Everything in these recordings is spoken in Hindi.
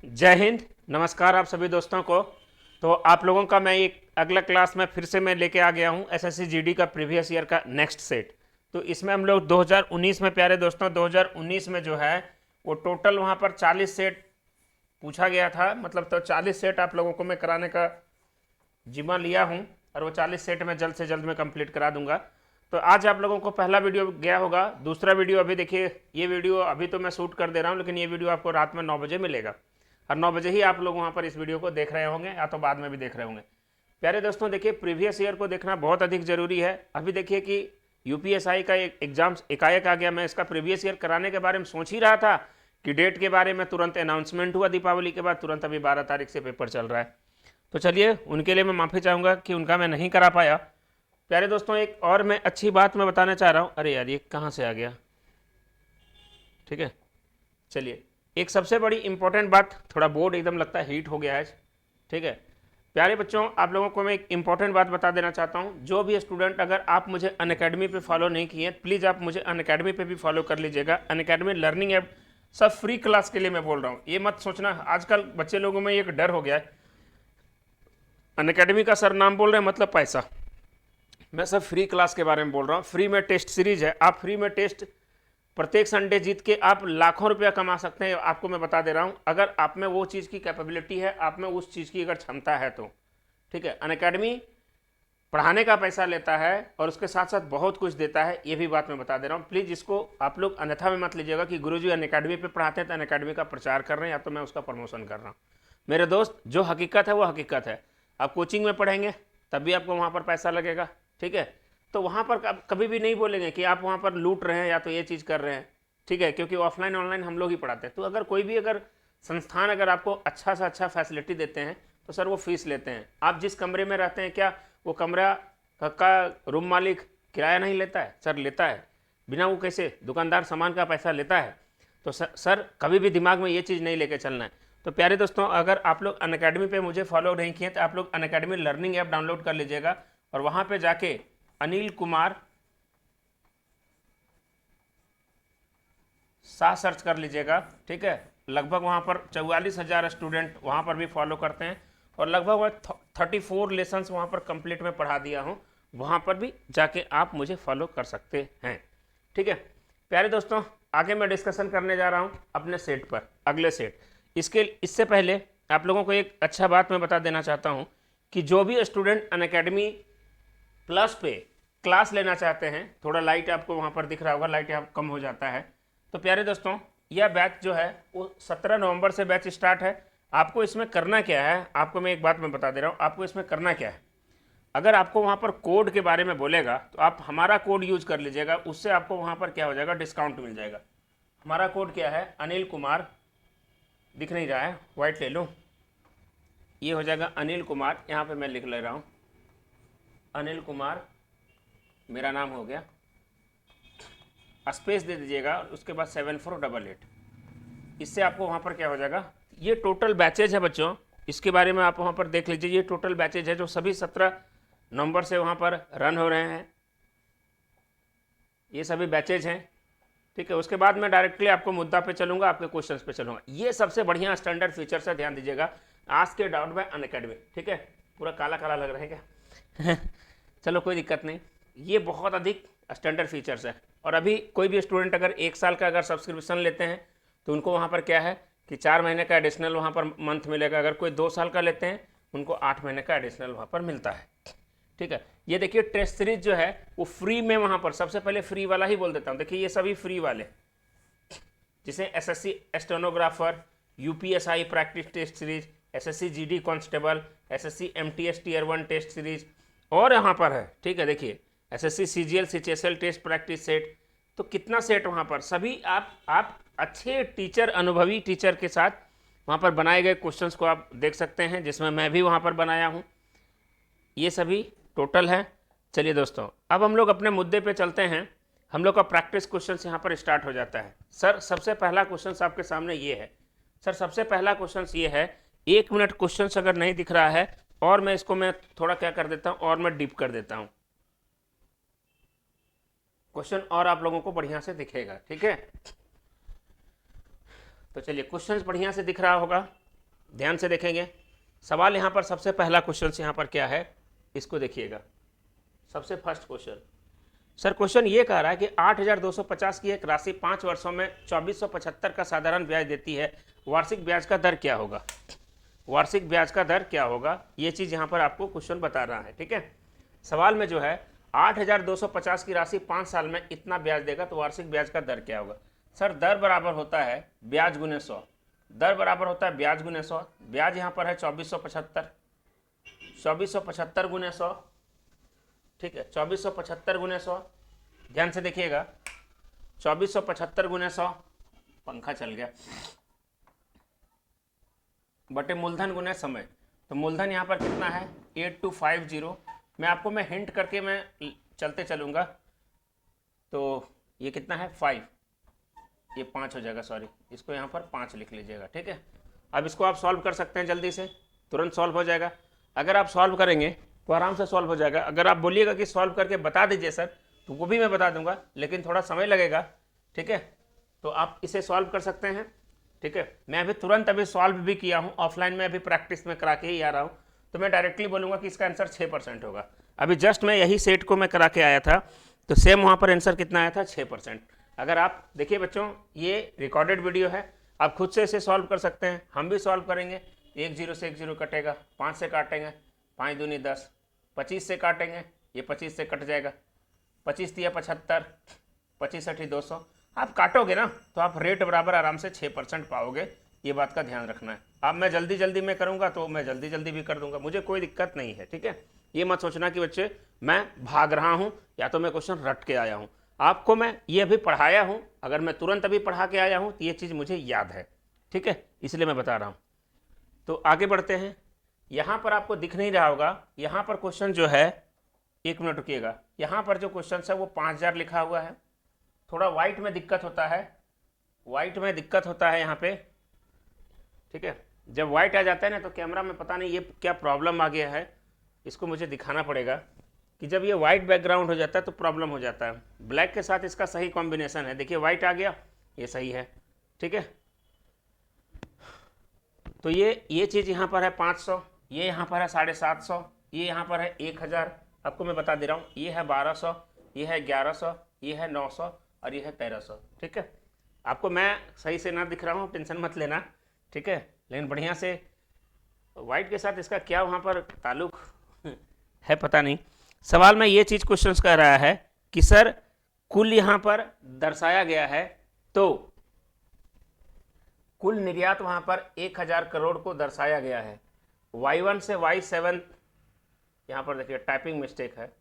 जय हिंद। नमस्कार आप सभी दोस्तों को। तो आप लोगों का मैं एक अगला क्लास में फिर से मैं लेके आ गया हूं एसएससी जीडी का प्रीवियस ईयर का नेक्स्ट सेट। तो इसमें हम लोग 2019 में, प्यारे दोस्तों 2019 में जो है वो टोटल वहां पर 40 सेट पूछा गया था। मतलब तो 40 सेट आप लोगों को मैं कराने का जिम्मा लिया हूं और वो 40 सेट में जल्द से जल्द मैं कंप्लीट करा दूंगा। तो आज आप लोगों को पहला वीडियो गया होगा, दूसरा वीडियो अभी देखिए। ये वीडियो अभी तो मैं शूट कर दे रहा हूं, लेकिन ये वीडियो आपको रात में 9 बजे मिलेगा और 9 बजे ही आप लोग वहां पर इस वीडियो को देख रहे होंगे या तो बाद में भी देख रहे होंगे। प्यारे दोस्तों देखिए, प्रीवियस ईयर को देखना बहुत अधिक जरूरी है। अभी देखिए कि यूपीएसआई का एक एग्जाम एकाएक आ गया। मैं इसका प्रीवियस ईयर कराने के बारे में सोच ही रहा था कि डेट के बारे में तुरंत अनाउंसमेंट हुआ दीपावली के बाद, तुरंत अभी 12 तारीख से पेपर चल रहा है। तो चलिए, उनके लिए मैं माफ़ी चाहूँगा कि उनका मैं नहीं करा पाया। प्यारे दोस्तों एक और मैं अच्छी बात मैं बताना चाह रहा हूँ। अरे यार, ये कहाँ से आ गया? ठीक है, चलिए एक सबसे बड़ी इंपॉर्टेंट बात, थोड़ा बोर्ड एकदम लगता है हीट हो गया है। ठीक है प्यारे बच्चों, आप लोगों को मैं एक इंपॉर्टेंट बात बता देना चाहता हूँ। जो भी स्टूडेंट, अगर आप मुझे अनअकैडमी पे फॉलो नहीं किए, प्लीज़ आप मुझे अनअकैडमी पे भी फॉलो कर लीजिएगा। अनअकैडमी लर्निंग ऐप सब फ्री क्लास के लिए मैं बोल रहा हूँ। ये मत सोचना, आजकल बच्चे लोगों में एक डर हो गया है, अनअकैडमी का सर नाम बोल रहे हैं मतलब पैसा। मैं सब फ्री क्लास के बारे में बोल रहा हूँ। फ्री में टेस्ट सीरीज है, आप फ्री में टेस्ट प्रत्येक संडे जीत के आप लाखों रुपया कमा सकते हैं। आपको मैं बता दे रहा हूं, अगर आप में वो चीज़ की कैपेबिलिटी है, आप में उस चीज़ की अगर क्षमता है तो। ठीक है, अनअकैडमी पढ़ाने का पैसा लेता है और उसके साथ साथ बहुत कुछ देता है, ये भी बात मैं बता दे रहा हूँ। प्लीज़ इसको आप लोग अन्यथा में मत लीजिएगा कि गुरुजी अनअकैडमी पे पढ़ाते हैं तो अनअकैडमी का प्रचार कर रहे हैं या तो मैं उसका प्रमोशन कर रहा हूँ। मेरे दोस्त, जो हकीकत है वो हकीकत है। आप कोचिंग में पढ़ेंगे तब भी आपको वहाँ पर पैसा लगेगा। ठीक है, तो वहाँ पर कभी भी नहीं बोलेंगे कि आप वहाँ पर लूट रहे हैं या तो ये चीज़ कर रहे हैं। ठीक है, क्योंकि ऑफलाइन ऑनलाइन हम लोग ही पढ़ाते हैं। तो अगर कोई भी अगर संस्थान अगर आपको अच्छा से अच्छा फैसिलिटी देते हैं तो सर वो फीस लेते हैं। आप जिस कमरे में रहते हैं, क्या वो कमरा का रूम मालिक किराया नहीं लेता है? सर लेता है। बिना वो कैसे? दुकानदार सामान का पैसा लेता है। तो सर कभी भी दिमाग में ये चीज़ नहीं लेके चलना है। तो प्यारे दोस्तों, अगर आप लोग अनअकैडमी पे मुझे फॉलो नहीं किए तो आप लोग अनअकैडमी लर्निंग ऐप डाउनलोड कर लीजिएगा और वहाँ पे जाके अनिल कुमार शाह सर्च कर लीजिएगा। ठीक है, लगभग वहाँ पर 44,000 स्टूडेंट वहाँ पर भी फॉलो करते हैं और लगभग मैं 34 लेसन्स वहाँ पर कंप्लीट में पढ़ा दिया हूँ। वहाँ पर भी जाके आप मुझे फॉलो कर सकते हैं। ठीक है प्यारे दोस्तों, आगे मैं डिस्कशन करने जा रहा हूँ अपने सेट पर, अगले सेट। इससे पहले आप लोगों को एक अच्छा बात मैं बता देना चाहता हूँ कि जो भी स्टूडेंट अनअकैडमी प्लस पे क्लास लेना चाहते हैं, थोड़ा लाइट आपको वहाँ पर दिख रहा होगा, लाइट यहाँ कम हो जाता है। तो प्यारे दोस्तों, यह बैच जो है वो 17 नवंबर से बैच स्टार्ट है। आपको इसमें करना क्या है, आपको मैं एक बात मैं बता दे रहा हूँ, आपको इसमें करना क्या है। अगर आपको वहाँ पर कोड के बारे में बोलेगा तो आप हमारा कोड यूज कर लीजिएगा, उससे आपको वहाँ पर क्या हो जाएगा, डिस्काउंट मिल जाएगा। हमारा कोड क्या है? अनिल कुमार, दिख नहीं रहा है, वाइट ले लूँ, ये हो जाएगा अनिल कुमार। यहाँ पर मैं लिख ले रहा हूँ अनिल कुमार, मेरा नाम हो गया, स्पेस दे दीजिएगा, उसके बाद 7488। इससे आपको वहाँ पर क्या हो जाएगा, ये टोटल बैचेज है बच्चों, इसके बारे में आप वहाँ पर देख लीजिए। ये टोटल बैचेज है जो सभी 17 नवंबर से वहाँ पर रन हो रहे हैं, ये सभी बैचेज हैं। ठीक है, उसके बाद मैं डायरेक्टली आपको मुद्दा पे चलूँगा, आपके क्वेश्चंस पे चलूँगा। ये सबसे बढ़िया स्टैंडर्ड फीचर्स है, ध्यान दीजिएगा। आस्क के डाउट बाय अनअकैडमी। ठीक है, पूरा काला काला लग रहा है क्या? चलो कोई दिक्कत नहीं, ये बहुत अधिक स्टैंडर्ड फीचर्स है। और अभी कोई भी स्टूडेंट अगर 1 साल का अगर सब्सक्रिप्शन लेते हैं तो उनको वहाँ पर क्या है कि 4 महीने का एडिशनल वहाँ पर मंथ मिलेगा। अगर कोई 2 साल का लेते हैं उनको 8 महीने का एडिशनल वहाँ पर मिलता है। ठीक है, ये देखिए टेस्ट सीरीज जो है वो फ्री में, वहाँ पर सबसे पहले फ्री वाला ही बोल देता हूँ। देखिए ये सभी फ्री वाले, जिसे SSC stenographer, UPSI practice test series, SSC GD constable, SSC MTS tier 1 test series, और यहाँ पर है, ठीक है देखिए SSC CGL CHSL test practice set. तो कितना सेट वहाँ पर, सभी आप अच्छे टीचर, अनुभवी टीचर के साथ वहाँ पर बनाए गए क्वेश्चंस को आप देख सकते हैं, जिसमें मैं भी वहाँ पर बनाया हूँ। ये सभी टोटल है। चलिए दोस्तों, अब हम लोग अपने मुद्दे पे चलते हैं। हम लोग का प्रैक्टिस क्वेश्चन यहाँ पर स्टार्ट हो जाता है। सर सबसे पहला क्वेश्चन आपके सामने ये है। सर सबसे पहला क्वेश्चन ये है, 1 मिनट क्वेश्चन अगर नहीं दिख रहा है और मैं इसको मैं थोड़ा क्या कर देता हूँ और मैं डीप कर देता हूँ क्वेश्चन, और आप लोगों को बढ़िया से दिखेगा। ठीक है, तो चलिए क्वेश्चन बढ़िया से दिख रहा होगा। ध्यान से देखेंगे सवाल। यहाँ पर सबसे पहला क्वेश्चन यहाँ पर क्या है, इसको देखिएगा। सबसे फर्स्ट क्वेश्चन, सर क्वेश्चन ये कह रहा है कि 8,250 की एक राशि 5 वर्षों में 2475 का साधारण ब्याज देती है, वार्षिक ब्याज का दर क्या होगा? वार्षिक ब्याज का दर क्या होगा, ये चीज़ यहाँ पर आपको क्वेश्चन बता रहा है। ठीक है, सवाल में जो है 8,250 की राशि 5 साल में इतना ब्याज देगा तो वार्षिक ब्याज का दर क्या होगा? सर दर बराबर होता है ब्याज गुने 100। दर बराबर होता है ब्याज गुने 100। ब्याज यहाँ पर है 2475, 2475 गुने 100। ठीक है, 2475 गुने 100, ध्यान से देखिएगा। 2475 गुने 100, पंखा चल गया, बटे मूलधन गुने समय। तो मूलधन यहाँ पर कितना है 8250। मैं आपको हिंट करके मैं चलते चलूँगा। तो ये कितना है 5, ये 5 हो जाएगा, सॉरी इसको यहाँ पर 5 लिख लीजिएगा। ठीक है, अब इसको आप सॉल्व कर सकते हैं, जल्दी से तुरंत सॉल्व हो जाएगा। अगर आप सॉल्व करेंगे तो आराम से सॉल्व हो जाएगा। अगर आप बोलिएगा कि सॉल्व करके बता दीजिए सर, तो वो भी मैं बता दूंगा, लेकिन थोड़ा समय लगेगा। ठीक है, तो आप इसे सॉल्व कर सकते हैं। ठीक है, मैं अभी तुरंत अभी सॉल्व भी किया हूँ, ऑफलाइन में अभी प्रैक्टिस में करा के ही आ रहा हूँ। तो मैं डायरेक्टली बोलूँगा कि इसका आंसर 6% होगा। अभी जस्ट मैं यही सेट को मैं करा के आया था, तो सेम वहाँ पर आंसर कितना आया था 6%। अगर आप देखिए बच्चों, ये रिकॉर्डेड वीडियो है, आप खुद से इसे सॉल्व कर सकते हैं, हम भी सॉल्व करेंगे। 1 0 से 1 0 कटेगा, 5 से काटेंगे, 5 दूनी 10, 25 से काटेंगे, ये 25 से कट जाएगा, 25 तिया 75, 25 अठी 200। आप काटोगे ना तो आप रेट बराबर आराम से 6% पाओगे, ये बात का ध्यान रखना है। अब मैं जल्दी जल्दी में करूँगा तो मैं जल्दी जल्दी भी कर दूंगा, मुझे कोई दिक्कत नहीं है। ठीक है, ये मत सोचना कि बच्चे मैं भाग रहा हूँ या तो मैं क्वेश्चन रट के आया हूँ। आपको मैं ये अभी पढ़ाया हूँ, अगर मैं तुरंत अभी पढ़ा के आया हूँ तो ये चीज़ मुझे याद है। ठीक है, इसलिए मैं बता रहा हूँ। तो आगे बढ़ते हैं। यहाँ पर आपको दिख नहीं रहा होगा, यहाँ पर क्वेश्चन जो है, 1 मिनट रुकिएगा, यहाँ पर जो क्वेश्चन है वो 5000 लिखा हुआ है। थोड़ा वाइट में दिक्कत होता है, वाइट में दिक्कत होता है यहाँ पे। ठीक है, जब वाइट आ जाता है ना तो कैमरा में पता नहीं ये क्या प्रॉब्लम आ गया है, इसको मुझे दिखाना पड़ेगा कि जब ये वाइट बैकग्राउंड हो जाता है तो प्रॉब्लम हो जाता है। ब्लैक के साथ इसका सही कॉम्बिनेशन है, देखिए वाइट आ गया, ये सही है। ठीक है, तो ये चीज़ यहाँ पर है 500, ये यहाँ पर है 750, ये यहाँ पर है 1000। आपको मैं बता दे रहा हूँ, ये है 1200, ये है 1100, ये है 900 और ये है 1300। ठीक है, आपको मैं सही से ना दिख रहा हूँ, टेंशन मत लेना। ठीक है, लेकिन बढ़िया से वाइट के साथ इसका क्या वहाँ पर ताल्लुक है पता नहीं। सवाल में ये चीज़ क्वेश्चन कह रहा है कि सर कुल यहाँ पर दर्शाया गया है, तो कुल निर्यात वहाँ पर 1000 करोड़ को दर्शाया गया है। Y1 से Y7, यहाँ पर देखिए टाइपिंग मिस्टेक है,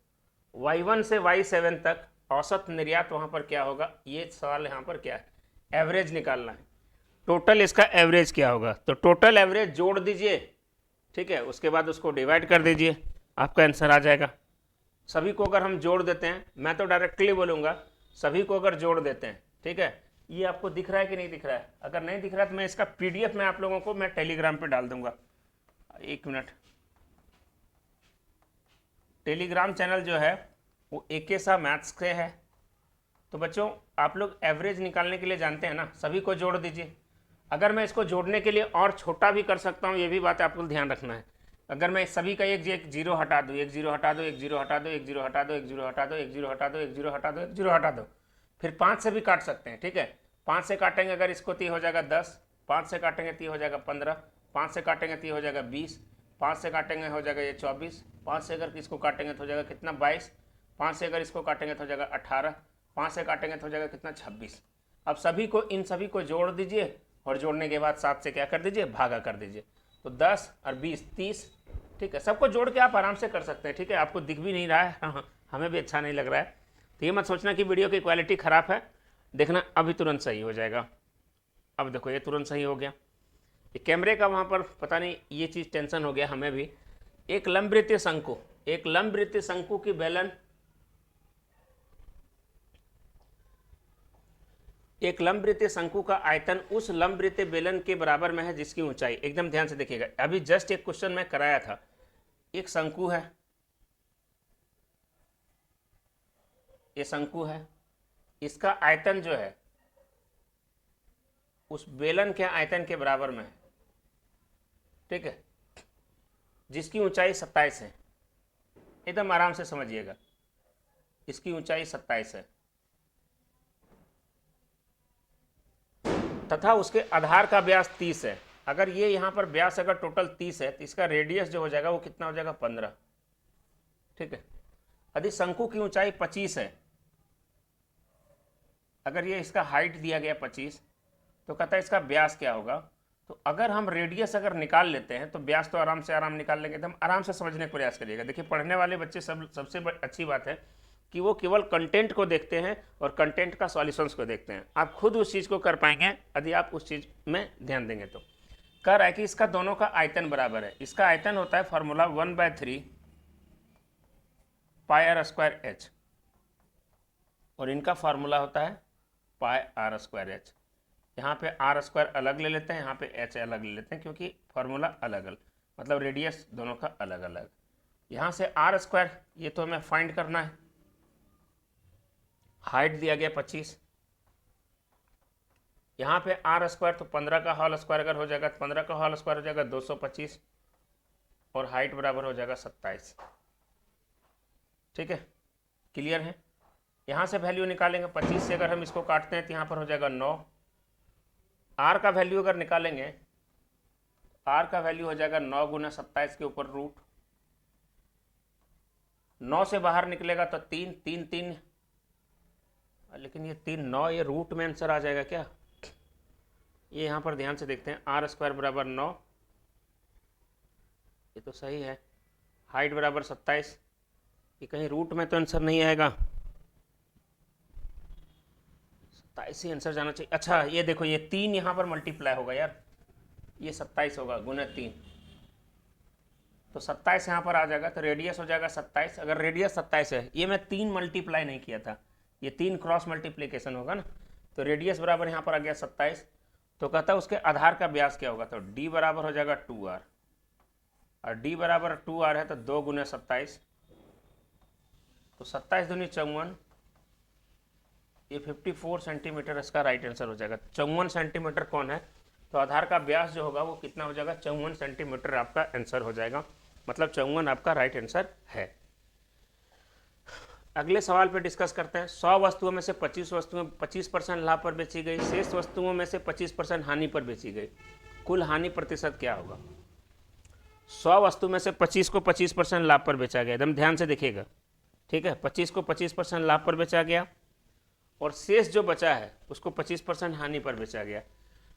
Y1 से Y7 तक औसत निर्यात वहाँ पर क्या होगा, ये सवाल यहाँ पर क्या है, एवरेज निकालना है। टोटल इसका एवरेज क्या होगा, तो टोटल एवरेज जोड़ दीजिए। ठीक है, उसके बाद उसको डिवाइड कर दीजिए, आपका आंसर आ जाएगा। सभी को अगर हम जोड़ देते हैं, मैं तो डायरेक्टली बोलूँगा सभी को अगर जोड़ देते हैं। ठीक है, ये आपको दिख रहा है कि नहीं दिख रहा है? अगर नहीं दिख रहा है तो मैं इसका PDF में आप लोगों को मैं टेलीग्राम पे डाल दूंगा। 1 मिनट, टेलीग्राम चैनल जो है वो AK सा मैथ्स के है। तो बच्चों आप लोग एवरेज निकालने के लिए जानते हैं ना, सभी को जोड़ दीजिए। अगर मैं इसको जोड़ने के लिए और छोटा भी कर सकता हूँ, ये भी बात आपको ध्यान रखना है। अगर मैं सभी का एक जीरो हटा दूँ, एक जीरो हटा दो, एक जीरो हटा दो, एक जीरो हटा दो, एक जीरो हटा दो, एक जीरो हटा दो, एक जीरो हटा दो, एक जीरो हटा दो, फिर 5 से भी काट सकते हैं। ठीक है, 5 से काटेंगे अगर इसको तो हो जाएगा 10, 5 से काटेंगे तो हो जाएगा 15, 5 से काटेंगे तो हो जाएगा 20, 5 से काटेंगे हो जाएगा ये 24, 5 से अगर इसको काटेंगे तो हो जाएगा कितना 22, 5 से अगर इसको काटेंगे तो हो जाएगा 18, 5 से काटेंगे तो हो जाएगा कितना 26। अब सभी को इन सभी को जोड़ दीजिए और जोड़ने के बाद 7 से क्या कर दीजिए, भागा कर दीजिए। तो 10 और 20 30। ठीक है, सबको जोड़ के आप आराम से कर सकते हैं। ठीक है, आपको दिख भी नहीं रहा है, हाँ, हमें भी अच्छा नहीं लग रहा है, तो ये मत सोचना कि वीडियो की क्वालिटी ख़राब है। देखना अभी तुरंत सही हो जाएगा। अब देखो ये तुरंत सही हो गया। ये कैमरे का वहाँ पर पता नहीं ये चीज़ टेंशन हो गया हमें भी। एक लंबवृत्तीय शंकु, एक लंबवृत्तीय शंकु की बेलन, एक लंबवृत्तीय शंकु का आयतन उस लंबवृत्तीय बेलन के बराबर में है जिसकी ऊंचाई, एकदम ध्यान से देखिएगा। अभी जस्ट एक क्वेश्चन मैं कराया था, एक शंकु है, ये शंकु है, इसका आयतन जो है उस बेलन के आयतन के बराबर में है। ठीक है, जिसकी ऊंचाई 27 है, एकदम आराम से समझिएगा, इसकी ऊंचाई 27 है तथा उसके आधार का व्यास 30 है। अगर ये यहाँ पर व्यास अगर टोटल 30 है तो इसका रेडियस जो हो जाएगा वो कितना हो जाएगा 15, ठीक है। यदि शंकु की ऊंचाई 25 है, अगर ये इसका हाइट दिया गया 25, तो कहता है इसका व्यास क्या होगा। तो अगर हम रेडियस अगर निकाल लेते हैं तो व्यास तो आराम से आराम निकाल लेंगे, तो हम आराम से समझने का प्रयास करिएगा। देखिए पढ़ने वाले बच्चे सबसे अच्छी बात है कि वो केवल कंटेंट को देखते हैं और कंटेंट का सॉल्यूशंस को देखते हैं। आप खुद उस चीज़ को कर पाएंगे यदि आप उस चीज़ में ध्यान देंगे। तो कह रहा है कि इसका दोनों का आयतन बराबर है। इसका आयतन होता है formula 1/3 pi r square h, और इनका फार्मूला होता है पाई आर स्क्वायर एच। यहाँ पे आर स्क्वायर अलग ले लेते हैं, यहाँ पे एच अलग ले लेते हैं, क्योंकि फार्मूला अलग अलग, मतलब रेडियस दोनों का अलग अलग। यहाँ से आर स्क्वायर ये तो हमें फाइंड करना है, हाइट दिया गया 25, यहाँ पे आर स्क्वायर तो 15 का होल स्क्वायर अगर हो जाएगा, 15 का होल स्क्वायर हो जाएगा 225, और हाइट बराबर हो जाएगा 27, ठीक है, क्लियर है। यहाँ से वैल्यू निकालेंगे, 25 से अगर हम इसको काटते हैं तो यहाँ पर हो जाएगा 9। आर का वैल्यू अगर निकालेंगे, आर का वैल्यू हो जाएगा 9 गुना 27 के ऊपर रूट, 9 से बाहर निकलेगा तो 3 3 3, लेकिन ये 3 9 ये रूट में आंसर आ जाएगा क्या। ये यहाँ पर ध्यान से देखते हैं, आर स्क्वायर बराबर 9, ये तो सही है, हाइट बराबर 27, ये कहीं रूट में तो आंसर नहीं आएगा, 27 ही आंसर जाना चाहिए। अच्छा ये देखो, ये 3 यहाँ पर मल्टीप्लाई होगा यार, ये 27 होगा गुना 3, तो 27 यहाँ पर आ जाएगा, तो रेडियस हो जाएगा 27। अगर रेडियस 27 है, ये मैं 3 मल्टीप्लाई नहीं किया था, ये 3 क्रॉस मल्टीप्लीकेशन होगा ना, तो रेडियस बराबर यहाँ पर आ गया 27। तो कहता है उसके आधार का व्यास क्या होगा, तो d बराबर हो जाएगा 2r, और d बराबर 2r है तो 2 गुना 27, तो 27 दूनी 54, ये 54 सेंटीमीटर इसका राइट आंसर हो जाएगा। 54 सेंटीमीटर कौन है, तो आधार का व्यास जो होगा वो कितना हो जाएगा, 54 सेंटीमीटर आपका आंसर हो जाएगा, मतलब 54 आपका राइट आंसर है। अगले सवाल पे डिस्कस करते हैं। 100 वस्तुओं में से 25 वस्तुएं 25% लाभ पर बेची गई, शेष वस्तुओं में से 25% हानि पर बेची गई, कुल हानि प्रतिशत क्या होगा। 100 वस्तु में से 25 को 25% लाभ पर बेचा गया, एकदम ध्यान से देखिएगा, ठीक है, 25 को 25% लाभ पर बेचा गया, और शेष जो बचा है उसको 25% हानि पर बेचा गया।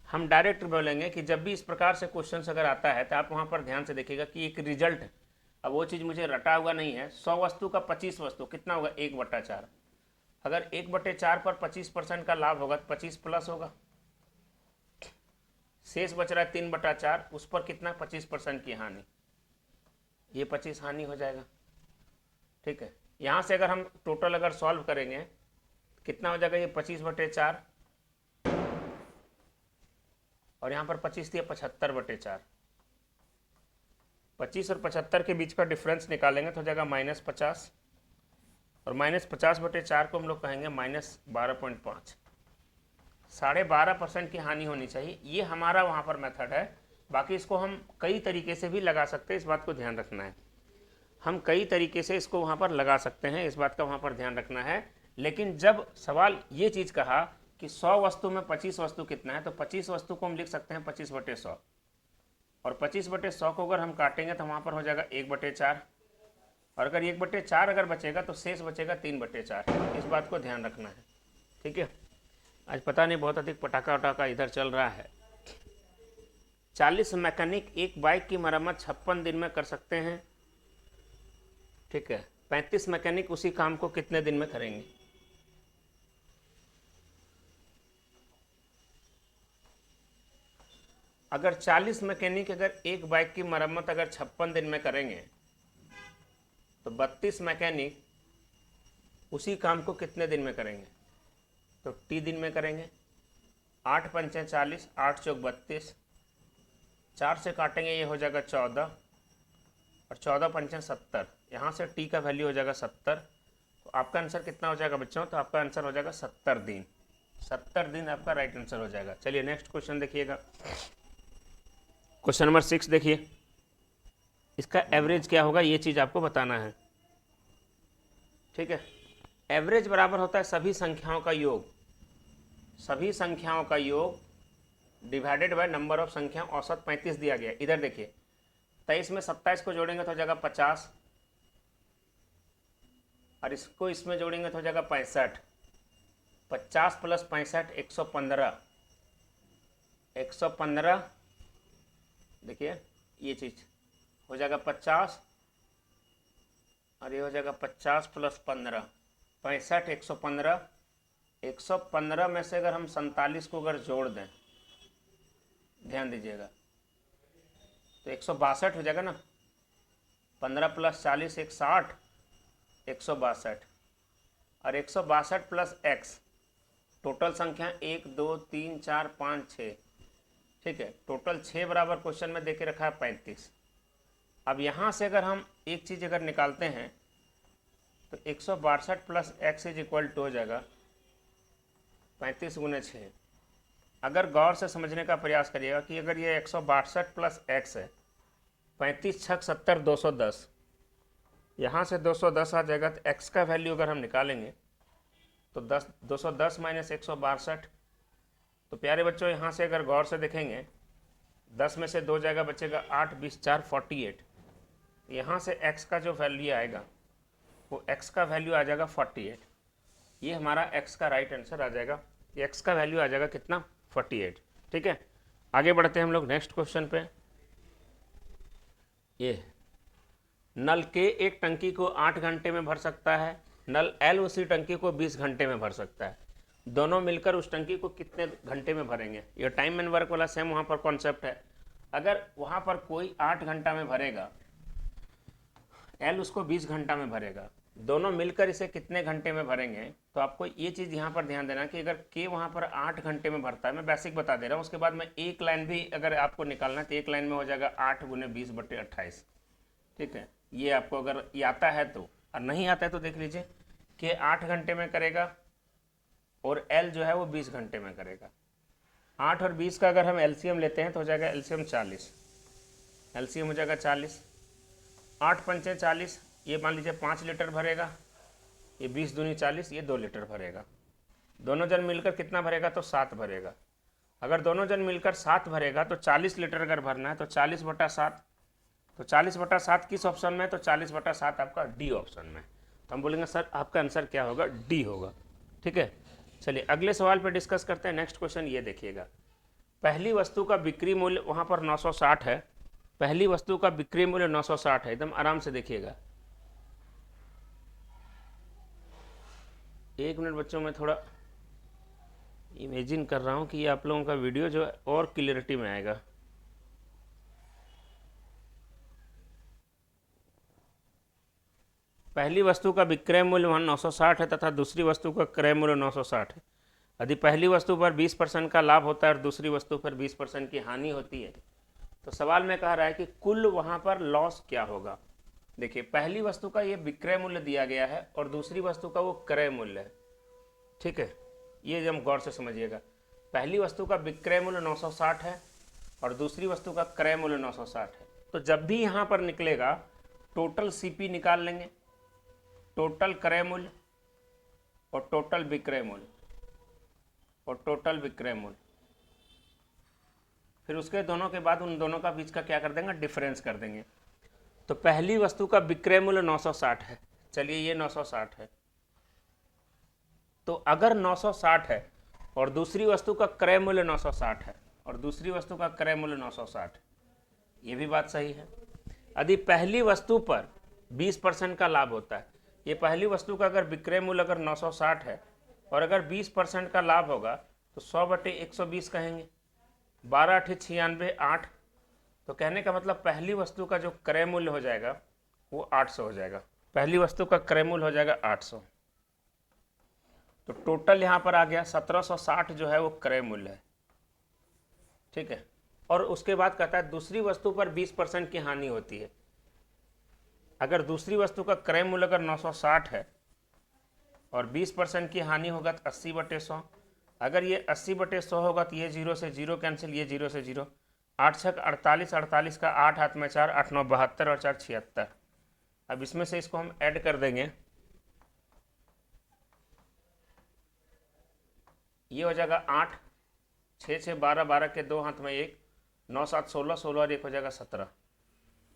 हम डायरेक्ट बोलेंगे कि जब भी इस प्रकार से क्वेश्चन अगर आता है तो आप वहाँ पर ध्यान से देखिएगा कि एक रिजल्ट है। अब वो चीज़ मुझे रटा हुआ नहीं है, 100 वस्तु का 25 वस्तु कितना होगा, 1/4। अगर 1/4 पर 25% का लाभ होगा तो 25 प्लस होगा, शेष बच रहा है 3/4, उस पर कितना 25% की हानि, ये 25 हानि हो जाएगा, ठीक है। यहाँ से अगर हम टोटल अगर सॉल्व करेंगे कितना हो जाएगा, ये 25/4, और यहाँ पर 25 थी 75/4, 25 और 75 के बीच का डिफरेंस निकालेंगे तो हो जाएगा -50, और -50/4 को हम लोग कहेंगे -12.5, 12.5% की हानि होनी चाहिए। ये हमारा वहाँ पर मेथड है, बाकी इसको हम कई तरीके से भी लगा सकते हैं, इस बात को ध्यान रखना है। हम कई तरीके से इसको वहाँ पर लगा सकते हैं, इस बात का वहाँ पर ध्यान रखना है। लेकिन जब सवाल ये चीज़ कहा कि 100 वस्तु में 25 वस्तु कितना है, तो 25 वस्तु को हम लिख सकते हैं 25/100, और 25/100 को अगर हम काटेंगे तो वहाँ पर हो जाएगा 1/4, और अगर 1/4 अगर बचेगा तो शेष बचेगा 3/4। इस बात को ध्यान रखना है, ठीक है। आज पता नहीं बहुत अधिक पटाखा वटाखा इधर चल रहा है। 40 मैकेनिक एक बाइक की मरम्मत 56 दिन में कर सकते हैं, ठीक है। 35 मैकेनिक उसी काम को कितने दिन में करेंगे। अगर 40 मैकेनिक अगर एक बाइक की मरम्मत अगर 56 दिन में करेंगे तो 32 मैकेनिक उसी काम को कितने दिन में करेंगे, तो टी दिन में करेंगे। 8 पंचे 40, 8 चौक 32, 4 से काटेंगे ये हो जाएगा 14, और 14 पंचे 70, यहाँ से टी का वैल्यू हो जाएगा 70। तो आपका आंसर कितना हो जाएगा बच्चों, तो आपका आंसर हो जाएगा 70 दिन। 70 दिन आपका राइट आंसर हो जाएगा। चलिए नेक्स्ट क्वेश्चन देखिएगा। क्वेश्चन नंबर 6 देखिए, इसका एवरेज क्या होगा ये चीज़ आपको बताना है। ठीक है, एवरेज बराबर होता है सभी संख्याओं का योग, सभी संख्याओं का योग डिवाइडेड बाय नंबर ऑफ संख्या, औसत 35 दिया गया। इधर देखिए 23 में 27 को जोड़ेंगे तो हो जाएगा 50, और इसको इसमें जोड़ेंगे तो हो जाएगा 65। 50 प्लस 65 115, 115 देखिए ये चीज़ हो जाएगा 50, और ये हो जाएगा 50 प्लस 15 65, 115। 115 में से अगर हम 47 को अगर जोड़ दें, ध्यान दीजिएगा, तो 162 हो जाएगा ना। 15 प्लस 40 160, 162, और 162 प्लस x, टोटल संख्या 1 2 3 4 5 6, ठीक है, टोटल 6 बराबर क्वेश्चन में देके रखा है 35। अब यहाँ से अगर हम एक चीज़ अगर निकालते हैं तो 162 plus x is equal to हो जाएगा 35 गुने 6। अगर गौर से समझने का प्रयास करिएगा कि अगर ये 162 प्लस x है, 35 छक 70 210, यहाँ से 210 आ जाएगा, तो x का वैल्यू अगर हम निकालेंगे तो 210 माइनस 162। तो प्यारे बच्चों यहाँ से अगर गौर से देखेंगे 10 में से 2 जाएगा, बचेगा 8 20 4 48। यहाँ से x का जो वैल्यू आएगा वो x का वैल्यू आ जाएगा 48। ये हमारा x का राइट आंसर आ जाएगा, ये x का वैल्यू आ जाएगा कितना 48। ठीक है, आगे बढ़ते हैं हम लोग नेक्स्ट क्वेश्चन पे। ये नल K एक टंकी को 8 घंटे में भर सकता है, नल L उसी टंकी को 20 घंटे में भर सकता है, दोनों मिलकर उस टंकी को कितने घंटे में भरेंगे। ये टाइम एंड वर्क वाला सेम वहाँ पर कॉन्सेप्ट है। अगर वहाँ पर कोई 8 घंटा में भरेगा, L उसको 20 घंटा में भरेगा, दोनों मिलकर इसे कितने घंटे में भरेंगे, तो आपको ये चीज़ यहाँ पर ध्यान देना कि अगर K वहाँ पर 8 घंटे में भरता है, मैं बेसिक बता दे रहा हूँ, उसके बाद में एक लाइन भी अगर आपको निकालना है तो एक लाइन में हो जाएगा 8 गुने 20/28। ठीक है, ये आपको अगर ये आता है तो, और नहीं आता है तो देख लीजिए कि 8 घंटे में करेगा और L जो है वो 20 घंटे में करेगा। 8 और 20 का अगर हम LCM लेते हैं तो हो जाएगा LCM 40, LCM हो जाएगा 40। 8 पंचे 40, ये मान लीजिए 5 लीटर भरेगा, ये 20 दूनी 40, ये 2 लीटर भरेगा। दोनों जन मिलकर कितना भरेगा, तो 7 भरेगा। अगर दोनों जन मिलकर 7 भरेगा तो 40 लीटर अगर भरना है तो 40/7, तो 40/7 किस ऑप्शन में, तो 40/7 आपका डी ऑप्शन में। तो हम बोलेंगे सर आपका आंसर क्या होगा, डी होगा। ठीक है, चलिए अगले सवाल पर डिस्कस करते हैं। नेक्स्ट क्वेश्चन ये देखिएगा, पहली वस्तु का बिक्री मूल्य वहाँ पर 960 है, पहली वस्तु का बिक्री मूल्य 960 है, एकदम आराम से देखिएगा। एक मिनट बच्चों, मैं थोड़ा इमेजिन कर रहा हूँ कि ये आप लोगों का वीडियो जो है और क्लियरिटी में आएगा। पहली वस्तु का विक्रय मूल्य 960 है तथा दूसरी वस्तु का क्रय मूल्य 960 है। यदि पहली वस्तु पर 20% का लाभ होता है और दूसरी वस्तु पर 20% की हानि होती है, तो सवाल में कह रहा है कि कुल वहाँ पर लॉस क्या होगा। देखिए पहली वस्तु का ये विक्रय मूल्य दिया गया है और दूसरी वस्तु का वो क्रय मूल्य है। ठीक है, ये हम गौर से समझिएगा, पहली वस्तु का विक्रय मूल्य 960 है और दूसरी वस्तु का क्रय मूल्य 960 है। तो जब भी यहाँ पर निकलेगा टोटल CP निकाल लेंगे, टोटल क्रय मूल्य और टोटल विक्रय मूल्य और टोटल विक्रय मूल्य, फिर उसके दोनों के बाद उन दोनों का बीच का क्या कर देंगे, डिफरेंस कर देंगे। तो पहली वस्तु का विक्रय मूल्य 960 है, चलिए ये 960 है, तो अगर 960 है और दूसरी वस्तु का क्रय मूल्य 960 है और दूसरी वस्तु का क्रय मूल्य 960 है, ये भी बात सही है। यदि पहली वस्तु पर 20% का लाभ होता है, ये पहली वस्तु का अगर विक्रय मूल्य अगर 960 है और अगर 20% का लाभ होगा तो 100/120 कहेंगे, 12 8 96 8। तो कहने का मतलब पहली वस्तु का जो क्रय मूल्य हो जाएगा वो 800 हो जाएगा, पहली वस्तु का क्रय मूल्य हो जाएगा 800। तो टोटल यहाँ पर आ गया 1760 जो है वो क्रय मूल्य है। ठीक है, और उसके बाद कहता है दूसरी वस्तु पर 20% की हानि होती है। अगर दूसरी वस्तु का क्रय मूल्य अगर 960 है और 20% की हानि होगा तो 80/100। अगर ये 80/100 होगा तो ये 0 से 0 कैंसिल, ये 0 से 0, 8 छक 48, 48 का 8 हाथ में 4, 8 9 72 और 4 76। अब इसमें से इसको हम ऐड कर देंगे, ये हो जाएगा 8, 6 6 12, 12 के 2 हाथ में 1, 9 7 16, 16 और 1 हो जाएगा 17,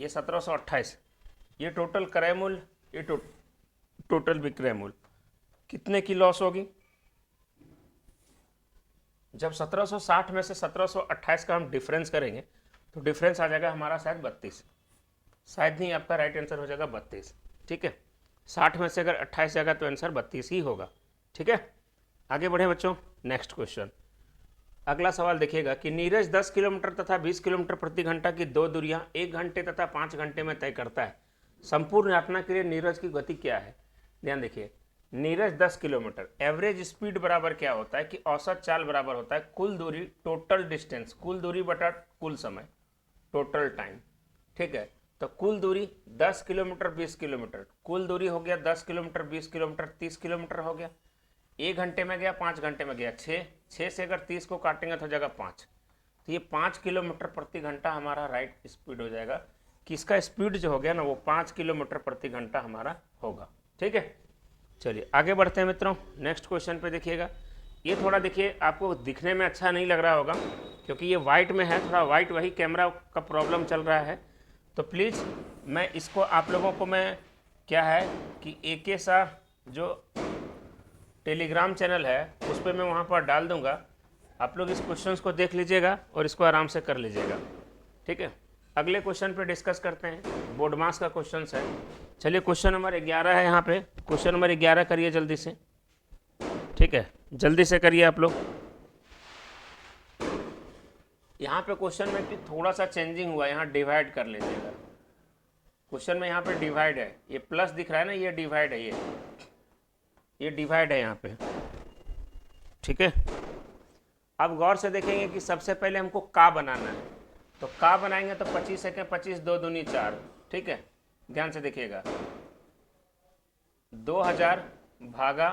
ये 1728। ये टोटल क्रय मूल्य, ये टोटल विक्रय मूल्य। कितने की लॉस होगी? जब 1760 में से 1728 का हम डिफरेंस करेंगे तो डिफरेंस आ जाएगा हमारा शायद 32, शायद नहीं, आपका राइट आंसर हो जाएगा 32। ठीक है, 60 में से अगर 28 जाएगा तो आंसर 32 ही होगा। ठीक है, आगे बढ़े बच्चों, नेक्स्ट क्वेश्चन। अगला सवाल देखिएगा कि नीरज 10 किलोमीटर तथा 20 किलोमीटर प्रति घंटा की दो दूरियां 1 घंटे तथा 5 घंटे में तय करता है। संपूर्ण यात्रा के लिए नीरज की गति क्या है? ध्यान देखिए, नीरज 10 किलोमीटर, एवरेज स्पीड बराबर क्या होता है कि औसत चाल बराबर होता है कुल दूरी, टोटल डिस्टेंस, कुल दूरी बटा कुल समय, टोटल टाइम। ठीक है, तो कुल दूरी 10 किलोमीटर 20 किलोमीटर, कुल दूरी हो गया 10 किलोमीटर 20 किलोमीटर 30 किलोमीटर हो गया। 1 घंटे में गया, 5 घंटे में गया, 6 से अगर 30 को काटेंगे तो हो जाएगा 5, तो ये 5 किलोमीटर प्रति घंटा हमारा राइट स्पीड हो जाएगा, कि इसका स्पीड जो हो गया ना वो 5 किलोमीटर प्रति घंटा हमारा होगा। ठीक है, चलिए आगे बढ़ते हैं मित्रों, नेक्स्ट क्वेश्चन पे देखिएगा। ये थोड़ा देखिए, आपको दिखने में अच्छा नहीं लग रहा होगा क्योंकि ये वाइट में है, थोड़ा वाइट, वही कैमरा का प्रॉब्लम चल रहा है, तो प्लीज़ मैं इसको आप लोगों को मैं क्या है कि एक सा जो टेलीग्राम चैनल है उस पर मैं वहाँ पर डाल दूँगा, आप लोग इस क्वेश्चन को देख लीजिएगा और इसको आराम से कर लीजिएगा। ठीक है, अगले क्वेश्चन पे डिस्कस करते हैं, बोर्ड मास का क्वेश्चन है। चलिए क्वेश्चन नंबर 11 है, यहाँ पे क्वेश्चन नंबर 11 करिए जल्दी से। ठीक है, जल्दी से करिए आप लोग। यहाँ पे क्वेश्चन में कि थोड़ा सा चेंजिंग हुआ है, यहाँ डिवाइड कर लीजिएगा। क्वेश्चन में यहाँ पे डिवाइड है, ये प्लस दिख रहा है ना, ये डिवाइड है, ये डिवाइड है यहाँ पे। ठीक है, अब गौर से देखेंगे कि सबसे पहले हमको का बनाना है, तो का बनाएंगे तो 25 है, 25 2 दूनी 4। ठीक है, ध्यान से देखिएगा, 2000 भागा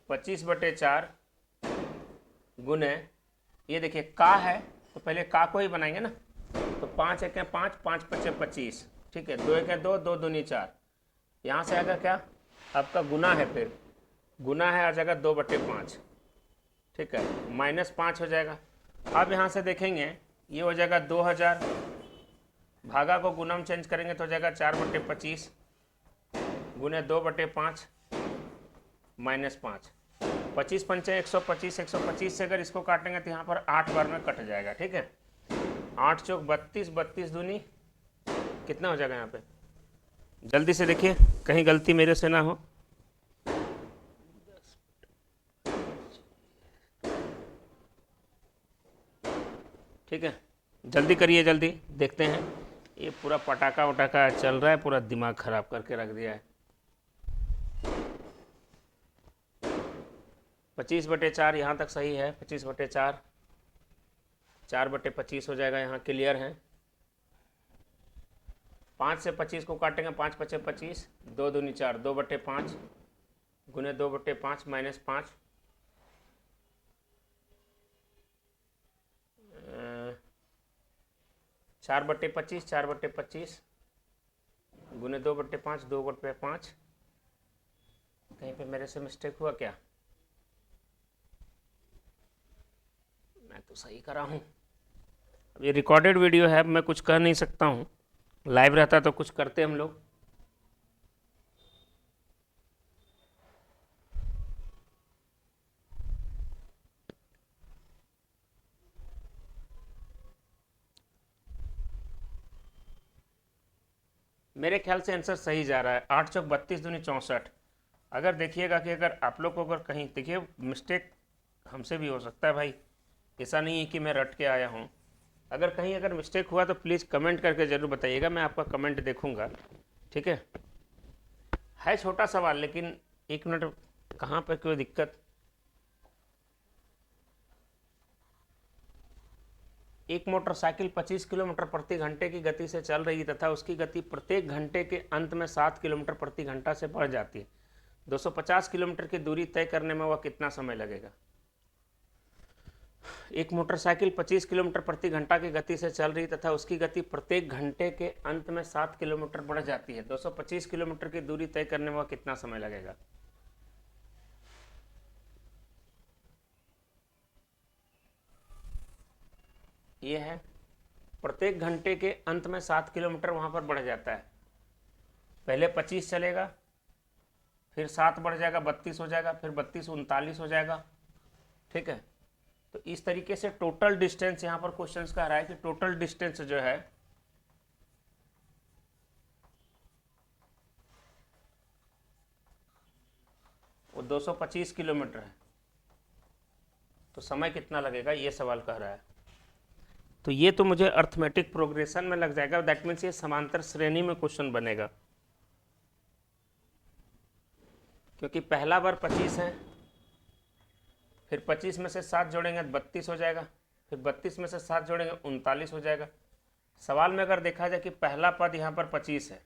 25/4 गुने, ये देखिए का है तो पहले का को ही बनाएंगे ना, तो 5 1 5, 5 5 25। ठीक है, 2 1 2, 2 दूनी 4, यहाँ से आएगा क्या आपका गुना है, फिर गुना है आ जाएगा 2/5। ठीक है, -5 हो जाएगा। अब यहाँ से देखेंगे ये हो जाएगा 2000, भागा को गुना में चेंज करेंगे तो हो जाएगा 4/25 गुने 2/5 -5, 25 पंचे 125, 125 से अगर इसको काटेंगे तो यहाँ पर 8 बार में कट जाएगा। ठीक है, 8 चौक 32, 32 दूनी कितना हो जाएगा यहाँ पे, जल्दी से देखिए कहीं गलती मेरे से ना हो। ठीक है, जल्दी करिए, जल्दी देखते हैं। ये पूरा पटाखा वटाखा चल रहा है, पूरा दिमाग खराब करके रख दिया है। 25/4 यहाँ तक सही है, 25/4, 4/25 हो जाएगा, यहाँ क्लियर है। 5 से 25 को काटेंगे, 5 5 25, 2 दूनी 4, 2/5 गुने 2/5 -5, 4/25, 4/25 गुने 2/5, 2/5। कहीं पे मेरे से मिस्टेक हुआ क्या? मैं तो सही करा हूँ। अब ये रिकॉर्डेड वीडियो है, मैं कुछ कह नहीं सकता हूँ, लाइव रहता तो कुछ करते हम लोग। मेरे ख्याल से आंसर सही जा रहा है, 8 चौक 32 दूनी 64। अगर देखिएगा कि अगर आप लोग को अगर कहीं देखिए मिस्टेक हमसे भी हो सकता है भाई, ऐसा नहीं है कि मैं रट के आया हूँ। अगर कहीं अगर मिस्टेक हुआ तो प्लीज़ कमेंट करके ज़रूर बताइएगा, मैं आपका कमेंट देखूँगा। ठीक है छोटा सवाल, लेकिन 1 मिनट, कहाँ पर कोई दिक्कत। एक मोटरसाइकिल 25 किलोमीटर प्रति घंटे की गति से चल रही तथा उसकी गति प्रत्येक घंटे के अंत में 7 किलोमीटर प्रति घंटा से बढ़ जाती है। 250 किलोमीटर की दूरी तय करने में वह कितना समय लगेगा? एक मोटरसाइकिल 25 किलोमीटर प्रति घंटा की गति से चल रही तथा उसकी गति प्रत्येक घंटे के अंत में 7 किलोमीटर बढ़ जाती है। 225 किलोमीटर की दूरी तय करने में कितना समय लगेगा? ये है प्रत्येक घंटे के अंत में 7 किलोमीटर वहां पर बढ़ जाता है। पहले 25 चलेगा, फिर 7 बढ़ जाएगा, 32 हो जाएगा, फिर 32 39 हो जाएगा। ठीक है, तो इस तरीके से टोटल डिस्टेंस यहां पर क्वेश्चंस कह रहा है कि टोटल डिस्टेंस जो है वो 225 किलोमीटर है। तो समय कितना लगेगा ये सवाल कह रहा है। तो ये तो मुझे अर्थमेटिक प्रोग्रेशन में लग जाएगा, दैट मीन्स ये समांतर श्रेणी में क्वेश्चन बनेगा, क्योंकि पहला बार 25 है, फिर 25 में से 7 जोड़ेंगे तो 32 हो जाएगा, फिर 32 में से 7 जोड़ेंगे 39 हो जाएगा। सवाल में अगर देखा जाए कि पहला पद यहाँ पर 25 है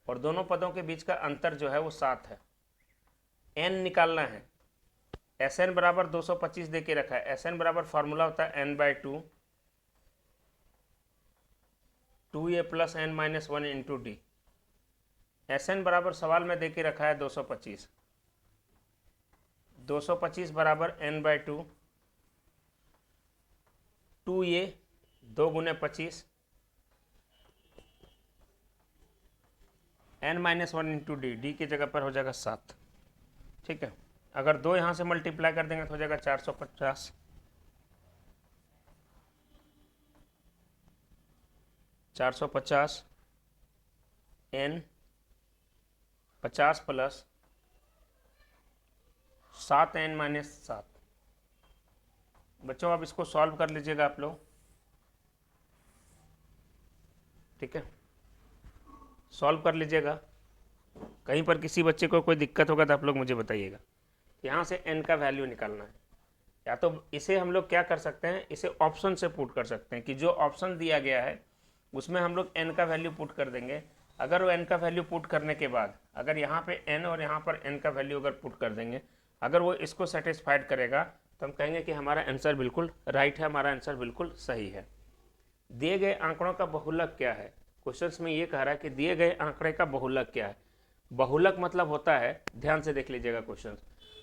और दोनों पदों के बीच का अंतर जो है वो 7 है, n निकालना है। Sn बराबर 225 दे के रखा है। Sn बराबर फॉर्मूला होता है n/2 2a plus n minus 1 into D. Sn बराबर सवाल में दे के रखा है 225। 225 बराबर n/2 2a 2 गुने 25 n minus 1 into D, D की जगह पर हो जाएगा 7। ठीक है, अगर 2 यहाँ से मल्टीप्लाई कर देंगे तो हो जाएगा 450। 450 n 50 प्लस 7n माइनस 7। बच्चों अब इसको सॉल्व कर लीजिएगा आप लोग। ठीक है, सॉल्व कर लीजिएगा। कहीं पर किसी बच्चे को कोई दिक्कत होगा तो आप लोग मुझे बताइएगा। यहाँ से n का वैल्यू निकालना है, या तो इसे हम लोग क्या कर सकते हैं, इसे ऑप्शन से पुट कर सकते हैं कि जो ऑप्शन दिया गया है उसमें हम लोग n का वैल्यू पुट कर देंगे। अगर वो n का वैल्यू पुट करने के बाद अगर यहाँ पे n और यहाँ पर n का वैल्यू अगर पुट कर देंगे, अगर वो इसको सेटिस्फाइड करेगा तो हम कहेंगे कि हमारा आंसर बिल्कुल राइट है, हमारा आंसर बिल्कुल सही है। दिए गए आंकड़ों का बहुलक क्या है? क्वेश्चंस में ये कह रहा है कि दिए गए आंकड़े का बहुलक क्या है। बहुलक मतलब होता है, ध्यान से देख लीजिएगा क्वेश्चन,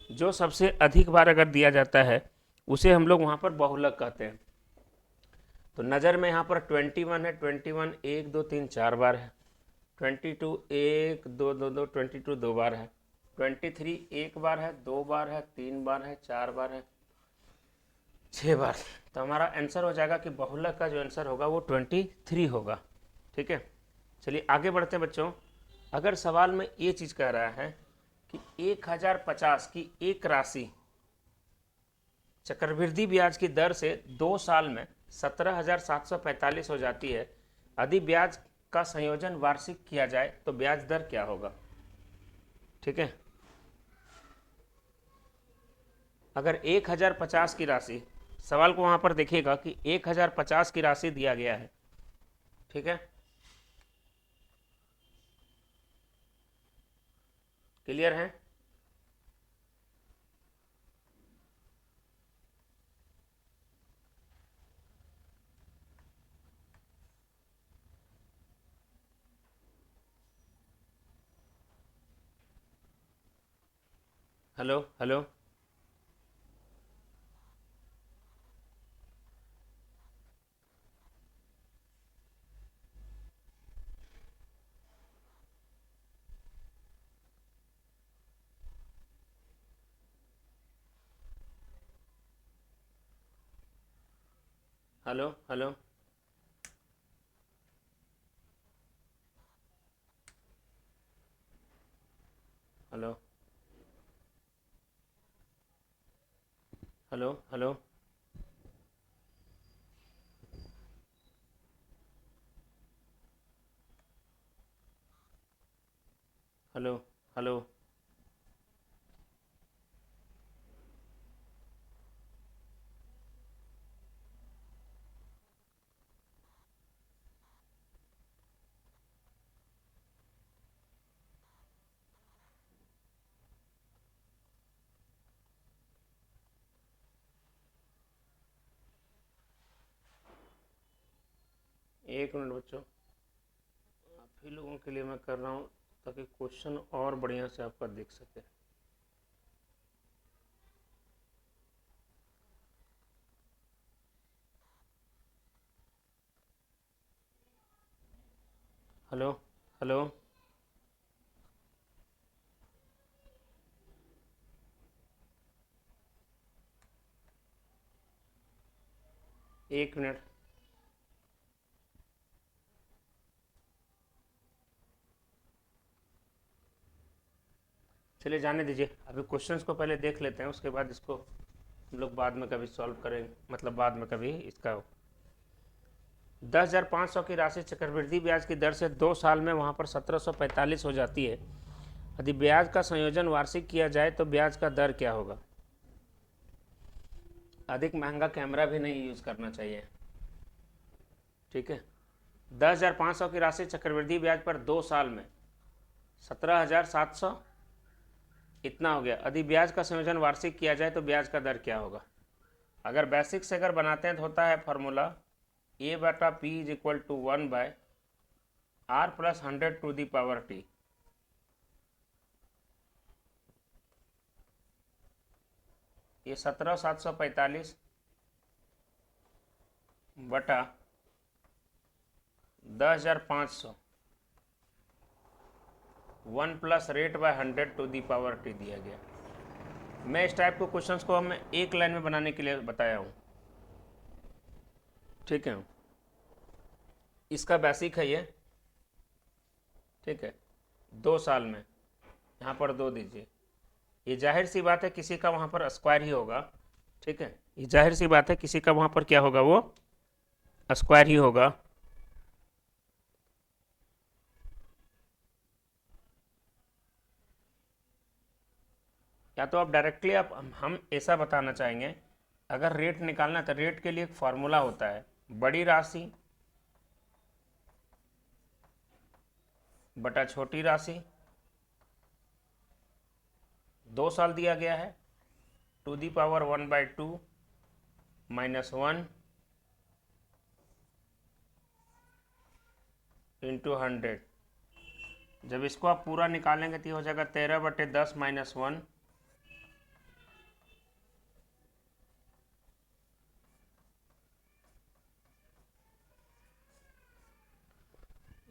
जो सबसे अधिक बार अगर दिया जाता है उसे हम लोग वहाँ पर बहुलक कहते हैं। तो नज़र में यहाँ पर 21 है, 21 1 2 3 4 बार है, 22 1 2 2 2 22 2 बार है, 23 1 बार है, 2 बार है, 3 बार है, 4 बार है, 6 बार। तो हमारा आंसर हो जाएगा कि बहुलक का जो आंसर होगा वो 23 होगा। ठीक है, चलिए आगे बढ़ते हैं बच्चों। अगर सवाल में ये चीज़ कह रहा है कि 1050 की एक राशि चक्रवृद्धि ब्याज की दर से 2 साल में 17,745 हो जाती है, यदि ब्याज का संयोजन वार्षिक किया जाए तो ब्याज दर क्या होगा? ठीक है, अगर 1050 की राशि, सवाल को वहां पर देखिएगा कि 1050 की राशि दिया गया है। ठीक है, क्लियर है? Hello hello, hello hello, hello hello hello, hello hello, एक मिनट बच्चों, आप ही लोगों के लिए मैं कर रहा हूँ ताकि क्वेश्चन और बढ़िया से आपका दिख सके। हेलो हेलो, एक मिनट। चलिए जाने दीजिए, अभी क्वेश्चंस को पहले देख लेते हैं, उसके बाद इसको हम लोग बाद में कभी सॉल्व करेंगे, मतलब बाद में कभी इसका। 10,500 की राशि चक्रवृद्धि ब्याज की दर से 2 साल में वहाँ पर 1745 हो जाती है। यदि ब्याज का संयोजन वार्षिक किया जाए तो ब्याज का दर क्या होगा? अधिक महंगा कैमरा भी नहीं यूज करना चाहिए, ठीक है। 10,500 की राशि चक्रवृद्धि ब्याज पर 2 साल में 17,700 इतना हो गया। यदि ब्याज का संयोजन वार्षिक किया जाए तो ब्याज का दर क्या होगा? अगर बेसिक से अगर बनाते हैं तो होता है formula A/P is equal to 1/R plus 100 to the power T। ये 17,745 बटा 10,500 1 plus rate by 100 to the power T दिया गया। मैं इस टाइप को क्वेश्चंस को हमें एक लाइन में बनाने के लिए बताया हूँ, ठीक है। इसका बेसिक है ये, ठीक है। 2 साल में यहाँ पर 2 दीजिए। ये जाहिर सी बात है किसी का वहाँ पर स्क्वायर ही होगा, ठीक है। ये जाहिर सी बात है किसी का वहाँ पर क्या होगा, वो स्क्वायर ही होगा। या तो आप डायरेक्टली आप हम ऐसा बताना चाहेंगे, अगर रेट निकालना तो रेट के लिए एक फॉर्मूला होता है, बड़ी राशि बटा छोटी राशि, 2 साल दिया गया है, to the power 1/2 minus 1 into 100। जब इसको आप पूरा निकालेंगे तो ये हो जाएगा 13/10 माइनस 1।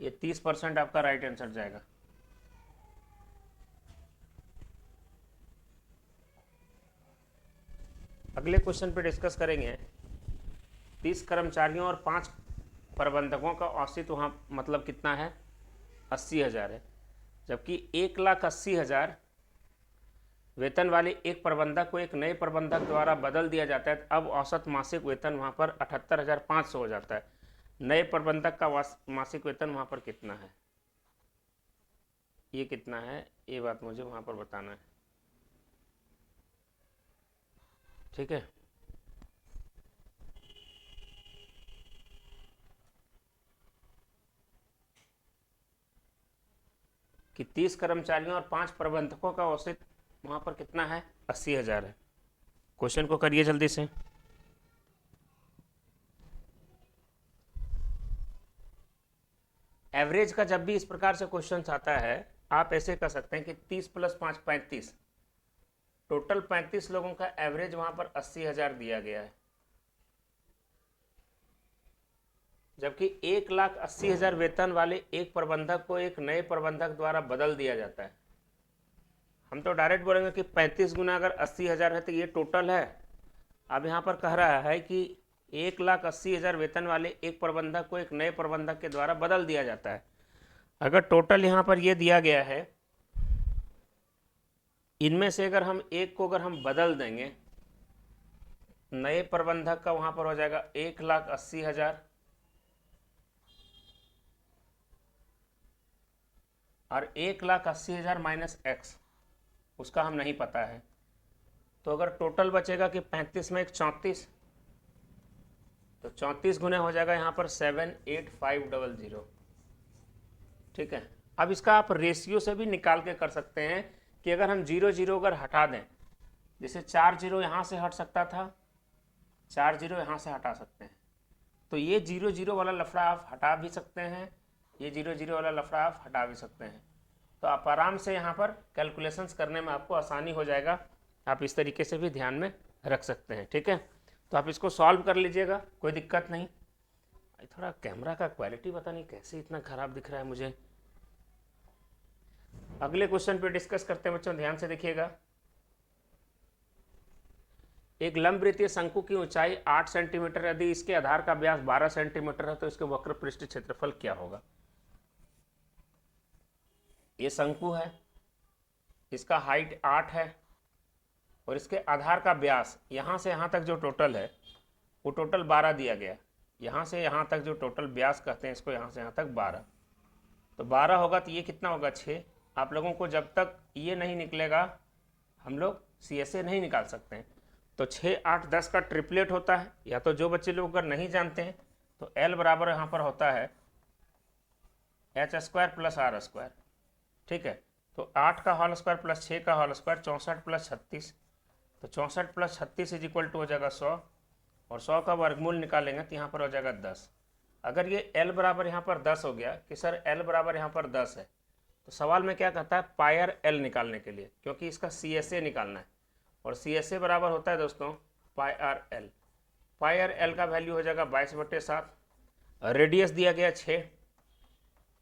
ये 30% आपका राइट आंसर जाएगा। अगले क्वेश्चन पे डिस्कस करेंगे। 30 कर्मचारियों और 5 प्रबंधकों का औसत वहाँ मतलब कितना है, 80,000 है। जबकि 1,80,000 वेतन वाले एक प्रबंधक को एक नए प्रबंधक द्वारा बदल दिया जाता है, अब औसत मासिक वेतन वहाँ पर 78,500 हो जाता है। नए प्रबंधक का मासिक वेतन वहाँ पर कितना है, ये कितना है, ये बात मुझे वहाँ पर बताना है, ठीक है। कि 30 कर्मचारियों और 5 प्रबंधकों का औसत वहाँ पर कितना है, 80,000 है। क्वेश्चन को करिए जल्दी से। एवरेज का जब भी इस प्रकार से क्वेश्चन आता है, आप ऐसे कर सकते हैं कि 30 + 5 35, टोटल 35 लोगों का एवरेज वहां पर 80,000 दिया गया है। जबकि 1,80,000 वेतन वाले एक प्रबंधक को एक नए प्रबंधक द्वारा बदल दिया जाता है। हम तो डायरेक्ट बोलेंगे कि 35 गुना अगर 80,000 है तो ये टोटल है। अब यहाँ पर कह रहा है कि 1,80,000 वेतन वाले एक प्रबंधक को एक नए प्रबंधक के द्वारा बदल दिया जाता है। अगर टोटल यहाँ पर ये दिया गया है, इनमें से अगर हम एक को अगर हम बदल देंगे, नए प्रबंधक का वहां पर हो जाएगा 1,80,000 और 1,80,000 माइनस x, उसका हम नहीं पता है। तो अगर टोटल बचेगा कि 35 में एक 34, तो 34 गुने हो जाएगा यहाँ पर 78500, ठीक है। अब इसका आप रेशियो से भी निकाल के कर सकते हैं कि अगर हम 0 0 अगर हटा दें, जैसे 4 0 यहाँ से हट सकता था, 4 0 यहाँ से हटा सकते हैं, तो ये 0 0 वाला लफड़ा आप हटा भी सकते हैं, ये 0 0 वाला लफड़ा आप हटा भी सकते हैं। तो आप आराम से यहाँ पर कैलकुलेशंस करने में आपको आसानी हो जाएगा। आप इस तरीके से भी ध्यान में रख सकते हैं, ठीक है। तो आप इसको सॉल्व कर लीजिएगा, कोई दिक्कत नहीं। थोड़ा कैमरा का क्वालिटी पता नहीं कैसे इतना ख़राब दिख रहा है मुझे। अगले क्वेश्चन पे डिस्कस करते हैं बच्चों, ध्यान से देखिएगा। एक लंबवृत्तीय शंकु की ऊंचाई 8 सेंटीमीटर, यदि इसके आधार का व्यास 12 सेंटीमीटर है तो इसके वक्र पृष्ठ क्षेत्रफल क्या होगा। ये शंकु है, इसका हाइट 8 है और इसके आधार का व्यास यहाँ से यहाँ तक जो टोटल है वो टोटल 12 दिया गया। यहाँ से यहाँ तक जो टोटल व्यास कहते हैं इसको, यहाँ से यहाँ तक 12, तो 12 होगा तो ये कितना होगा 6। आप लोगों को जब तक ये नहीं निकलेगा हम लोग CSA नहीं निकाल सकते हैं। तो 6 8 10 का ट्रिपलेट होता है, या तो जो बच्चे लोग अगर नहीं जानते हैं तो L बराबर यहाँ पर होता है h² + r², ठीक है। तो 8 का होल स्क्वायर प्लस 6 का होल स्क्वायर 64 + 36, तो 64 + 36 = हो जाएगा 100, और 100 का वर्गमूल निकालेंगे तो यहाँ पर हो जाएगा 10। अगर ये L बराबर यहाँ पर 10 हो गया कि सर L बराबर यहाँ पर 10 है, तो सवाल में क्या कहता है पायर L निकालने के लिए, क्योंकि इसका CSA निकालना है, और CSA बराबर होता है दोस्तों पायर L। पायर L का वैल्यू हो जाएगा 22/7, रेडियस दिया गया 6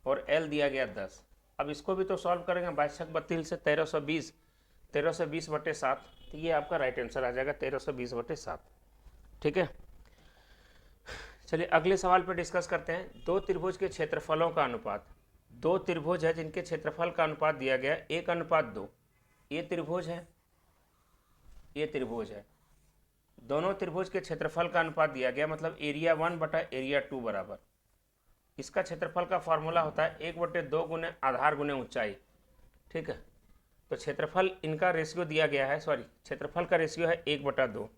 और L दिया गया 10। अब इसको भी तो सॉल्व करेंगे, 22 से 1320, 1320/7, तो ये आपका राइट आंसर आ जाएगा 1320/7, ठीक है। चलिए अगले सवाल पर डिस्कस करते हैं। दो त्रिभुज के क्षेत्रफलों का अनुपात, दो त्रिभुज है जिनके क्षेत्रफल का अनुपात दिया गया 1:2। ये त्रिभुज है, ये त्रिभुज है, दोनों त्रिभुज के क्षेत्रफल का अनुपात दिया गया, मतलब एरिया 1/एरिया 2 बराबर। इसका क्षेत्रफल का फॉर्मूला होता है 1/2 गुने आधार गुने ऊंचाई, ठीक है। तो क्षेत्रफल इनका रेशियो दिया गया है, सॉरी क्षेत्रफल का रेशियो है 1/2,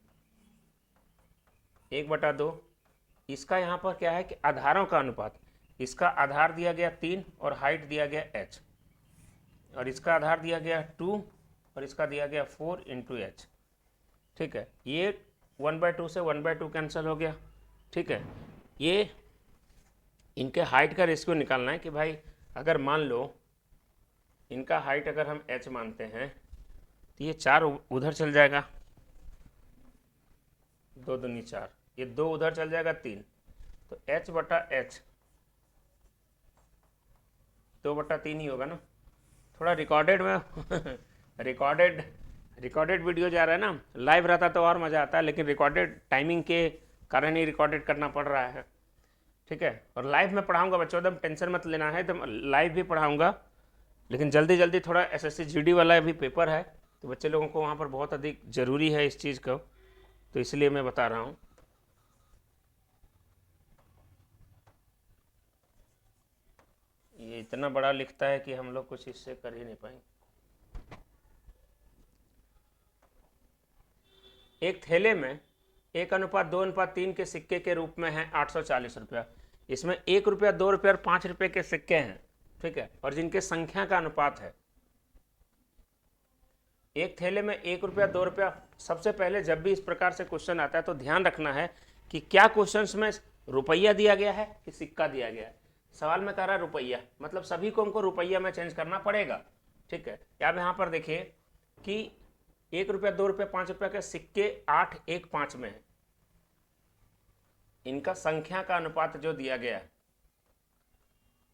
1/2। इसका यहाँ पर क्या है कि आधारों का अनुपात, इसका आधार दिया गया 3 और हाइट दिया गया h, और इसका आधार दिया गया 2 और इसका दिया गया 4 × h, ठीक है। ये 1/2 से 1/2 कैंसिल हो गया, ठीक है। ये इनके हाइट का रेशियो निकालना है कि भाई अगर मान लो इनका हाइट अगर हम h मानते हैं तो ये 4 उधर चल जाएगा, 2 दूनी 4, ये 2 उधर चल जाएगा 3, तो h/h 2/3 ही होगा ना। थोड़ा रिकॉर्डेड में रिकॉर्डेड वीडियो जा रहा है ना, लाइव रहता तो और मज़ा आता है, लेकिन रिकॉर्डेड टाइमिंग के कारण ही रिकॉर्डेड करना पड़ रहा है, ठीक है। और लाइव में पढ़ाऊंगा बच्चों, एकदम टेंशन मत लेना है, एकदम लाइव भी पढ़ाऊंगा, लेकिन जल्दी जल्दी थोड़ा SSC GD वाला भी पेपर है तो बच्चे लोगों को वहाँ पर बहुत अधिक ज़रूरी है इस चीज़ को, तो इसलिए मैं बता रहा हूँ। ये इतना बड़ा लिखता है कि हम लोग कुछ इससे कर ही नहीं पाएंगे। एक थैले में 1:2:3 के सिक्के के रूप में है 840 रुपया। इसमें 1 रुपया, 2 रुपये और 5 रुपये के सिक्के हैं, ठीक है, और जिनके संख्या का अनुपात है। एक थैले में 1 रुपया, 2 रुपया। सबसे पहले जब भी इस प्रकार से क्वेश्चन आता है तो ध्यान रखना है कि क्या क्वेश्चंस में रुपया दिया गया है कि सिक्का दिया गया है। सवाल में कह रहा है रुपया, मतलब सभी को हमको रुपया में चेंज करना पड़ेगा, ठीक है। अब यहाँ पर देखिए कि 1 रुपया, 2 रुपया, 5 रुपया के सिक्के 8 1 5 में है। इनका संख्या का अनुपात जो दिया गया है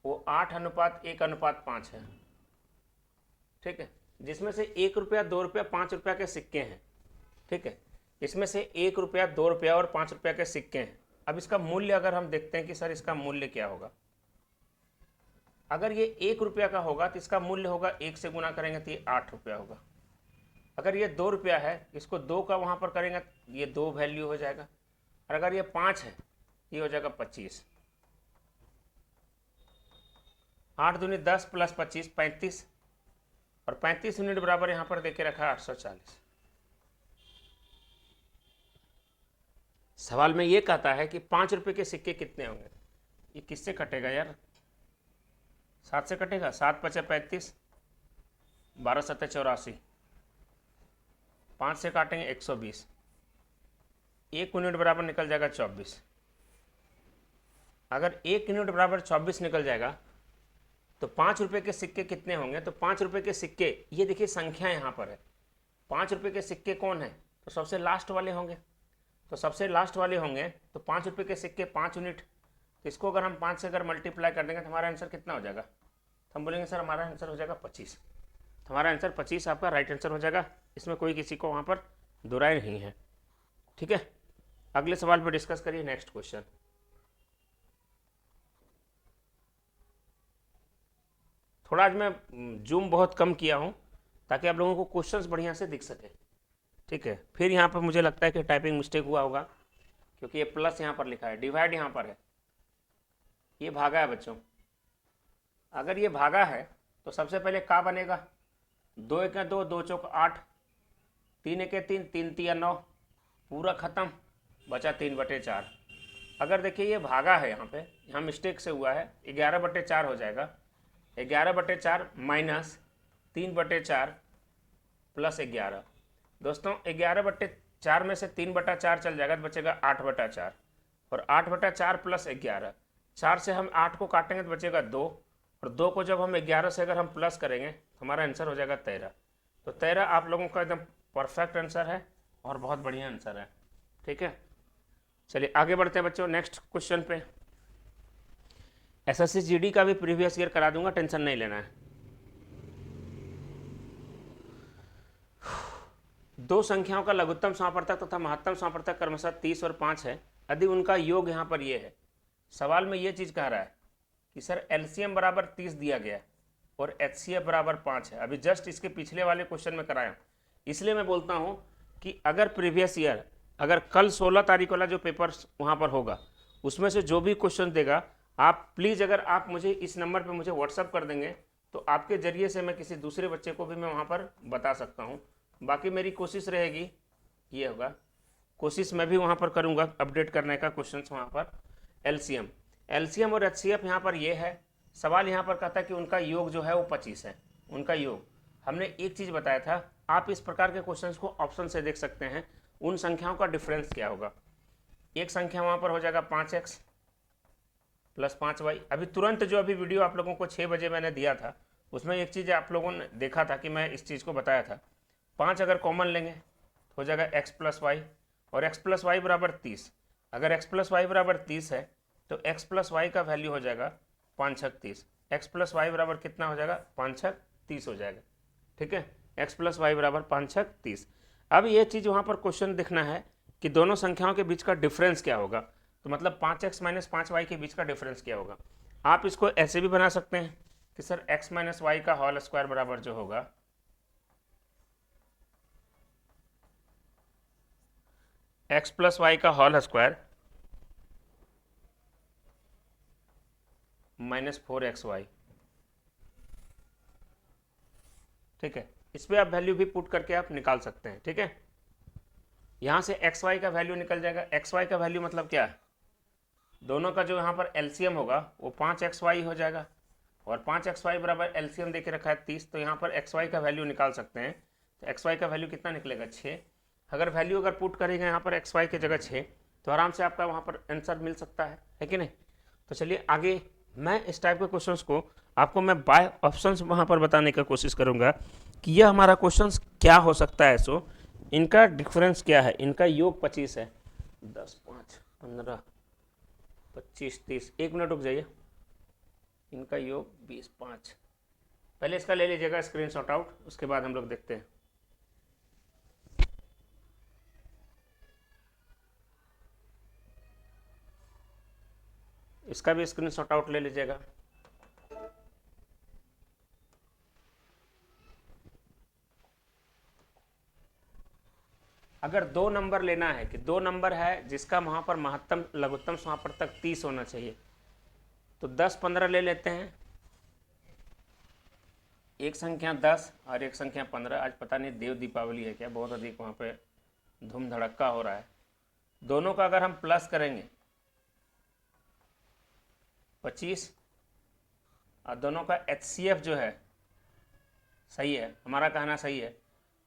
वो 8:1:5 है, ठीक है। जिसमें से 1 रुपया, 2 रुपया, 5 रुपया के सिक्के हैं, ठीक है। इसमें से 1 रुपया, 2 रुपया और 5 रुपया के सिक्के हैं। अब इसका मूल्य अगर हम देखते हैं कि सर इसका मूल्य क्या होगा, अगर ये 1 रुपया का होगा तो इसका मूल्य होगा 1 से गुना करेंगे तो ये 8 रुपया होगा। अगर ये 2 रुपया है, इसको 2 का वहाँ पर करेंगे ये 2 वैल्यू हो जाएगा, और अगर ये 5 है ये हो जाएगा 25। 8 दूनी 10 + 25 35, और 35 यूनिट बराबर यहाँ पर देके रखा 840। सवाल में ये कहता है कि 5 रुपये के सिक्के कितने होंगे। ये किससे कटेगा यार, 7 से कटेगा, 7 × 5 = 35, 12 × 7 = 84, 5 से काटेंगे 120, 1 यूनिट बराबर निकल जाएगा 24। अगर 1 यूनिट बराबर 24 निकल जाएगा तो 5 रुपये के सिक्के कितने होंगे? तो 5 रुपये के सिक्के, ये देखिए संख्या यहाँ पर है, 5 रुपये के सिक्के कौन है? तो सबसे लास्ट वाले होंगे। तो सबसे लास्ट वाले होंगे तो 5 रुपये के सिक्के 5 यूनिट, तो इसको अगर हम 5 से अगर मल्टीप्लाई कर देंगे तो हमारा आंसर कितना हो जाएगा? तो हम बोलेंगे सर हमारा आंसर हो जाएगा 25। तो हमारा आंसर 25 आपका राइट आंसर हो जाएगा। इसमें कोई किसी को वहाँ पर दो राय नहीं है। ठीक है, अगले सवाल पर डिस्कस करिए। Next question. थोड़ा आज मैं जूम बहुत कम किया हूँ ताकि आप लोगों को क्वेश्चंस बढ़िया से दिख सके। ठीक है, फिर यहाँ पर मुझे लगता है कि टाइपिंग मिस्टेक हुआ होगा क्योंकि ये प्लस यहाँ पर लिखा है, डिवाइड यहाँ पर है, ये भागा है बच्चों। अगर ये भागा है तो सबसे पहले का बनेगा? 2 एक 2, 2 चौक 8, 3 एक 3, 3 तिया 9, पूरा खत्म, बचा 3/4। अगर देखिए ये भागा है, यहाँ मिस्टेक से हुआ है, 11/4 हो जाएगा। 11/4 माइनस 3/4 प्लस 11। दोस्तों 11/4 में से 3/4 चल जाएगा तो बचेगा 8/4, और 8/4 प्लस 11, 4 से हम 8 को काटेंगे तो बचेगा 2, और 2 को जब हम 11 से अगर हम प्लस करेंगे तो हमारा आंसर हो जाएगा 13। तो 13 आप लोगों का एकदम परफेक्ट आंसर है और बहुत बढ़िया आंसर है। ठीक है, चलिए आगे बढ़ते हैं बच्चों नेक्स्ट क्वेश्चन पे। एसएससी जीडी का भी प्रीवियस ईयर करा दूंगा, टेंशन नहीं लेना है। दो संख्याओं का लघुत्तम समापवर्तक तथा महत्तम समापवर्तक क्रमशः 30 और 5 है, यदि उनका योग यहाँ पर ये है। सवाल में ये चीज कह रहा है कि सर एलसीएम बराबर 30 दिया गया और एचसीएफ बराबर 5 है। अभी जस्ट इसके पिछले वाले क्वेश्चन में कराया, इसलिए मैं बोलता हूँ कि अगर प्रीवियस ईयर, अगर कल 16 तारीख वाला जो पेपर वहाँ पर होगा उसमें से जो भी क्वेश्चन देगा, आप प्लीज़ अगर आप मुझे इस नंबर पे मुझे व्हाट्सअप कर देंगे तो आपके ज़रिए से मैं किसी दूसरे बच्चे को भी मैं वहाँ पर बता सकता हूँ। बाकी मेरी कोशिश रहेगी, ये होगा कोशिश मैं भी वहाँ पर करूँगा अपडेट करने का क्वेश्चंस वहाँ पर। एलसीएम और एचसीएफ यहाँ पर ये है। सवाल यहाँ पर कहता है कि उनका योग जो है वो 25 है, उनका योग। हमने एक चीज़ बताया था, आप इस प्रकार के क्वेश्चंस को ऑप्शन से देख सकते हैं, उन संख्याओं का डिफरेंस क्या होगा। एक संख्या वहाँ पर हो जाएगा 5x प्लस 5y। अभी तुरंत जो अभी वीडियो आप लोगों को 6 बजे मैंने दिया था उसमें एक चीज़ आप लोगों ने देखा था कि मैं इस चीज़ को बताया था, 5 अगर कॉमन लेंगे तो हो जाएगा x प्लस वाई, और x प्लस वाई बराबर 30। अगर x प्लस वाई बराबर 30 है तो x प्लस वाई का वैल्यू हो जाएगा 5 छक 30। x प्लस वाई बराबर कितना हो जाएगा? 5 छक 30 हो जाएगा। ठीक है, x प्लस वाई बराबर 5 छक 30। अब ये चीज़ वहाँ पर क्वेश्चन दिखना है कि दोनों संख्याओं के बीच का डिफरेंस क्या होगा, तो मतलब 5x माइनस 5y के बीच का डिफरेंस क्या होगा। आप इसको ऐसे भी बना सकते हैं कि सर x माइनस वाई का होल स्क्वायर बराबर जो होगा x प्लस वाई का होल स्क्वायर माइनस 4xy। ठीक है, इस पर आप वैल्यू भी पुट करके आप निकाल सकते हैं। ठीक है, यहाँ से xy का वैल्यू निकल जाएगा। xy का वैल्यू मतलब क्या है? दोनों का जो यहाँ पर एलसीएम होगा वो 5xy हो जाएगा, और 5xy बराबर एलसीएम देके रखा है 30, तो यहाँ पर xy का वैल्यू निकाल सकते हैं। तो xy का वैल्यू कितना निकलेगा? 6। अगर वैल्यू अगर पुट करेंगे यहाँ पर xy की जगह 6 तो आराम से आपका वहाँ पर आंसर मिल सकता है कि नहीं। तो चलिए आगे, मैं इस टाइप के क्वेश्चंस को आपको मैं बाय ऑप्शंस वहाँ पर बताने का कोशिश करूँगा कि यह हमारा क्वेश्चंस क्या हो सकता है। सो इनका डिफरेंस क्या है? इनका योग 25 है, 10 5 15 25 30, 1 मिनट रुक जाइए। इनका योग 20 5, पहले इसका ले लीजिएगा स्क्रीनशॉट आउट, उसके बाद हम लोग देखते हैं। इसका भी स्क्रीनशॉट आउट ले लीजिएगा। अगर 2 नंबर लेना है कि 2 नंबर है जिसका वहां पर महत्तम लघुत्तम समापवर्तक 30 होना चाहिए, तो 10 15 ले लेते हैं। एक संख्या 10 और एक संख्या 15। आज पता नहीं देव दीपावली है क्या, बहुत अधिक वहां पे धूम धड़क्का हो रहा है। दोनों का अगर हम प्लस करेंगे 25, और दोनों का HCF जो है सही है, हमारा कहना सही है।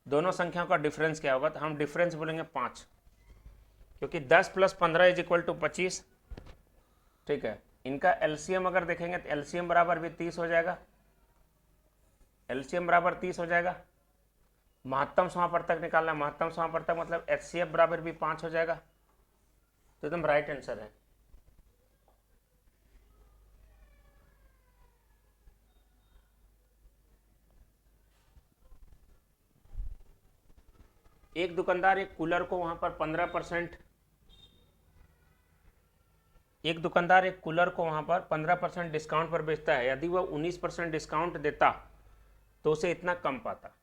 दोनों संख्याओं का डिफरेंस क्या होगा? तो हम डिफरेंस बोलेंगे 5, क्योंकि 10 प्लस 15 इज इक्वल टू 25। ठीक है, इनका एलसीएम अगर देखेंगे तो एलसीएम बराबर भी 30 हो जाएगा, एलसीएम बराबर 30 हो जाएगा। महत्तम समापवर्तक निकालना, महत्तम समापवर्तक मतलब एचसीएफ बराबर भी 5 हो जाएगा। तो एकदम राइट आंसर है। एक दुकानदार एक कूलर को वहां पर 15%, एक दुकानदार एक कूलर को वहां पर 15% डिस्काउंट पर बेचता है। यदि वह 19% डिस्काउंट देता तो उसे इतना कम पाता।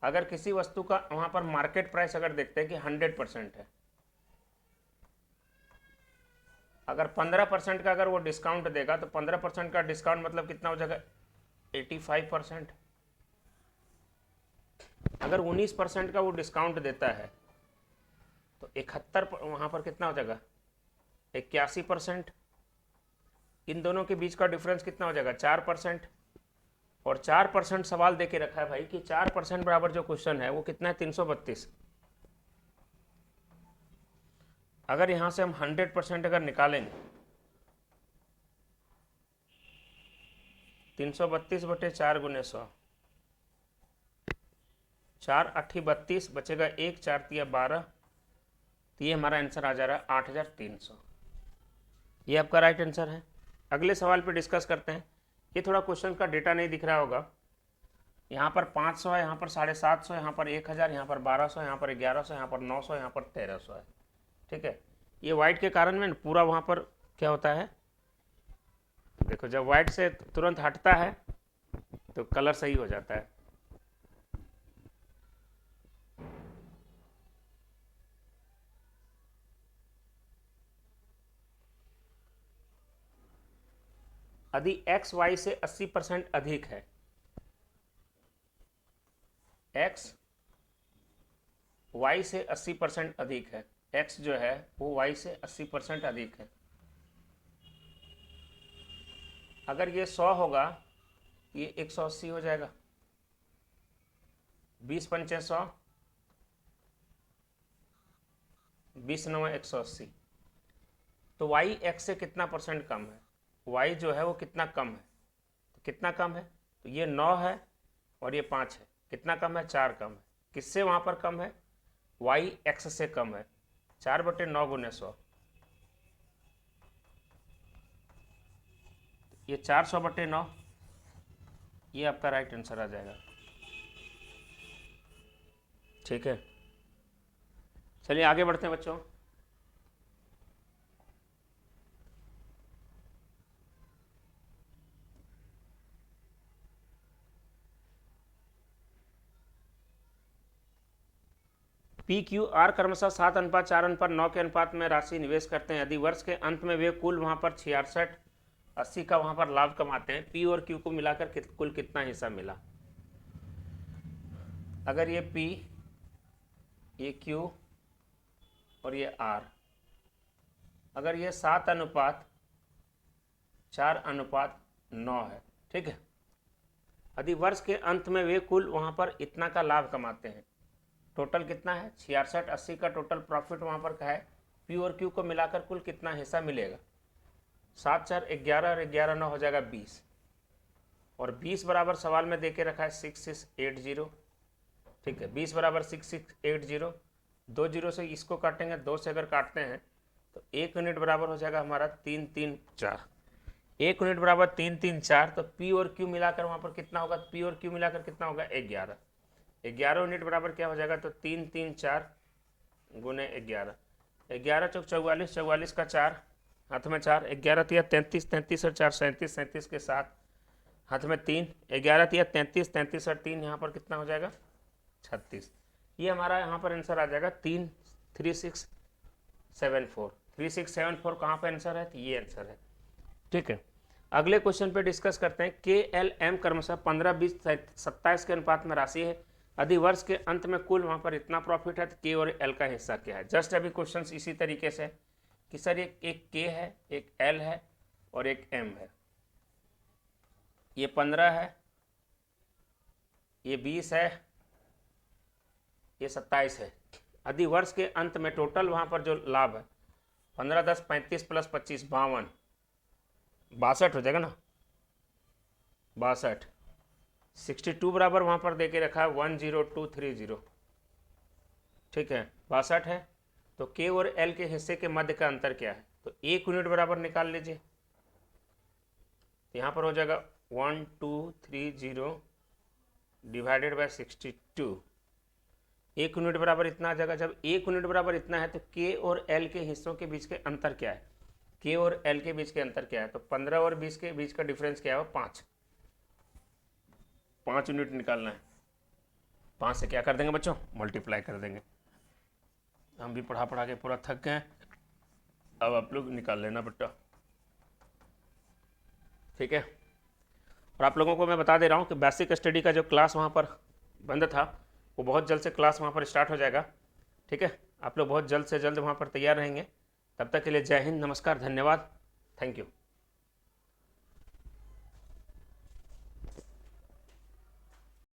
अगर किसी वस्तु का वहां पर मार्केट प्राइस अगर देखते हैं कि 100% है, अगर 15% का अगर वो डिस्काउंट देगा तो 15% का डिस्काउंट मतलब कितना हो जाएगा, 85%। अगर 19% का वो डिस्काउंट देता है तो 71 वहां पर कितना हो जाएगा, 81%। इन दोनों के बीच का डिफरेंस कितना हो जाएगा, 4%। और 4% सवाल देके रखा है भाई कि 4% बराबर जो क्वेश्चन है वो कितना है, 332। अगर यहां से हम 100% अगर निकालेंगे, 332 बटे 4 गुने 100, 4 8 32 बचेगा 1, 4 तिया 12, तो ये हमारा आंसर आ जा रहा है 8300। ये आपका राइट आंसर है। अगले सवाल पे डिस्कस करते हैं। ये थोड़ा क्वेश्चन का डेटा नहीं दिख रहा होगा। यहाँ पर 500 है, यहाँ पर 750, यहाँ पर 1000, यहाँ पर 1200, यहाँ पर 1100, यहाँ पर 900, यहाँ पर 1300 है। ठीक है, ये वाइट के कारण में पूरा वहाँ पर क्या होता है, देखो जब वाइट से तुरंत हटता है तो कलर सही हो जाता है। यदि एक्स वाई से 80% अधिक है, एक्स वाई से 80% अधिक है, एक्स जो है वो वाई से 80% अधिक है। अगर ये 100 होगा, ये 180 हो जाएगा। 20 पंचे 100, 20 9 180। तो वाई एक्स से कितना परसेंट कम है, वाई जो है वो कितना कम है, तो कितना कम है, तो ये 9 है और ये 5 है, कितना कम है, 4 कम है। किससे वहां पर कम है, वाई एक्स से कम है। 4 बटे 9 गुने 100, ये 400 बटे 9, ये आपका राइट आंसर आ जाएगा। ठीक है, चलिए आगे बढ़ते हैं बच्चों। पी क्यू आर क्रमशः 7:4:9 के अनुपात में राशि निवेश करते हैं। यदि वर्ष के अंत में वे कुल वहां पर 66 80 का वहां पर लाभ कमाते हैं, पी और क्यू को मिलाकर कुल कितना हिस्सा मिला। अगर ये पी, ये क्यू और ये आर, अगर ये 7:4:9 है, ठीक है, यदि वर्ष के अंत में वे कुल वहां पर इतना का लाभ कमाते हैं, टोटल कितना है, 66 80 का टोटल प्रॉफिट वहां पर का है, पी और क्यू को मिलाकर कुल कितना हिस्सा मिलेगा। 7 4 11 और 11 9 हो जाएगा 20, और 20 बराबर सवाल में देके रखा है 6680। ठीक है, 20 बराबर 6680, 2 जीरो से इसको काटेंगे, 2 से अगर काटते हैं तो 1 यूनिट बराबर हो जाएगा हमारा 334। 1 यूनिट बराबर 334, तो पी और क्यू मिलाकर वहां पर कितना होगा, पी और क्यू मिलाकर कितना होगा, 11। 11 यूनिट बराबर क्या हो जाएगा, तो 334 गुने 11, 11 चौक 44, 44 का 4 हाथ में 4, 11 तिया 33, 33 और 4 37, 37 के साथ हाथ में 3, 11 तिया 33, 33 और 3 यहाँ पर कितना हो जाएगा, 36। ये हमारा यहाँ पर आंसर आ जाएगा 3674। 3674 कहाँ पर आंसर है, तो ये आंसर है। ठीक है, अगले क्वेश्चन पे डिस्कस करते हैं। के एल एम क्रमशः 15 20 27 के अनुपात में राशि है। यदि वर्ष के अंत में कुल वहां पर इतना प्रॉफिट है तो के और एल का हिस्सा क्या है। जस्ट अभी क्वेश्चन इसी तरीके से कि सर एक के है, एक एल है और एक एम है। ये 15 है, ये 20 है, ये 27 है। यदि वर्ष के अंत में टोटल वहां पर जो लाभ है 15 10 35 प्लस 25 52, 62 हो जाएगा ना, 62। 62 बराबर वहाँ पर दे के रखा है 10230, ठीक है, 62 है। तो के और एल के हिस्से के मध्य का अंतर क्या है, तो 1 यूनिट बराबर निकाल लीजिए। यहाँ पर हो जाएगा 1230 डिवाइडेड बाय 62। 1 यूनिट बराबर इतना आ जाएगा। जब 1 यूनिट बराबर इतना है तो के और एल के हिस्सों के बीच के अंतर क्या है, के और एल के बीच के अंतर क्या है, तो 15 और 20 के बीच का डिफरेंस क्या है, 5 यूनिट निकालना है। 5 से क्या कर देंगे बच्चों, मल्टीप्लाई कर देंगे। हम भी पढ़ा पढ़ा के पूरा थक गए, अब आप लोग निकाल लेना बेटा, ठीक है। और आप लोगों को मैं बता दे रहा हूँ कि बेसिक स्टडी का जो क्लास वहाँ पर बंद था वो बहुत जल्द से क्लास वहाँ पर स्टार्ट हो जाएगा, ठीक है। आप लोग बहुत जल्द से जल्द वहाँ पर तैयार रहेंगे। तब तक के लिए जय हिंद, नमस्कार, धन्यवाद, थैंक यू।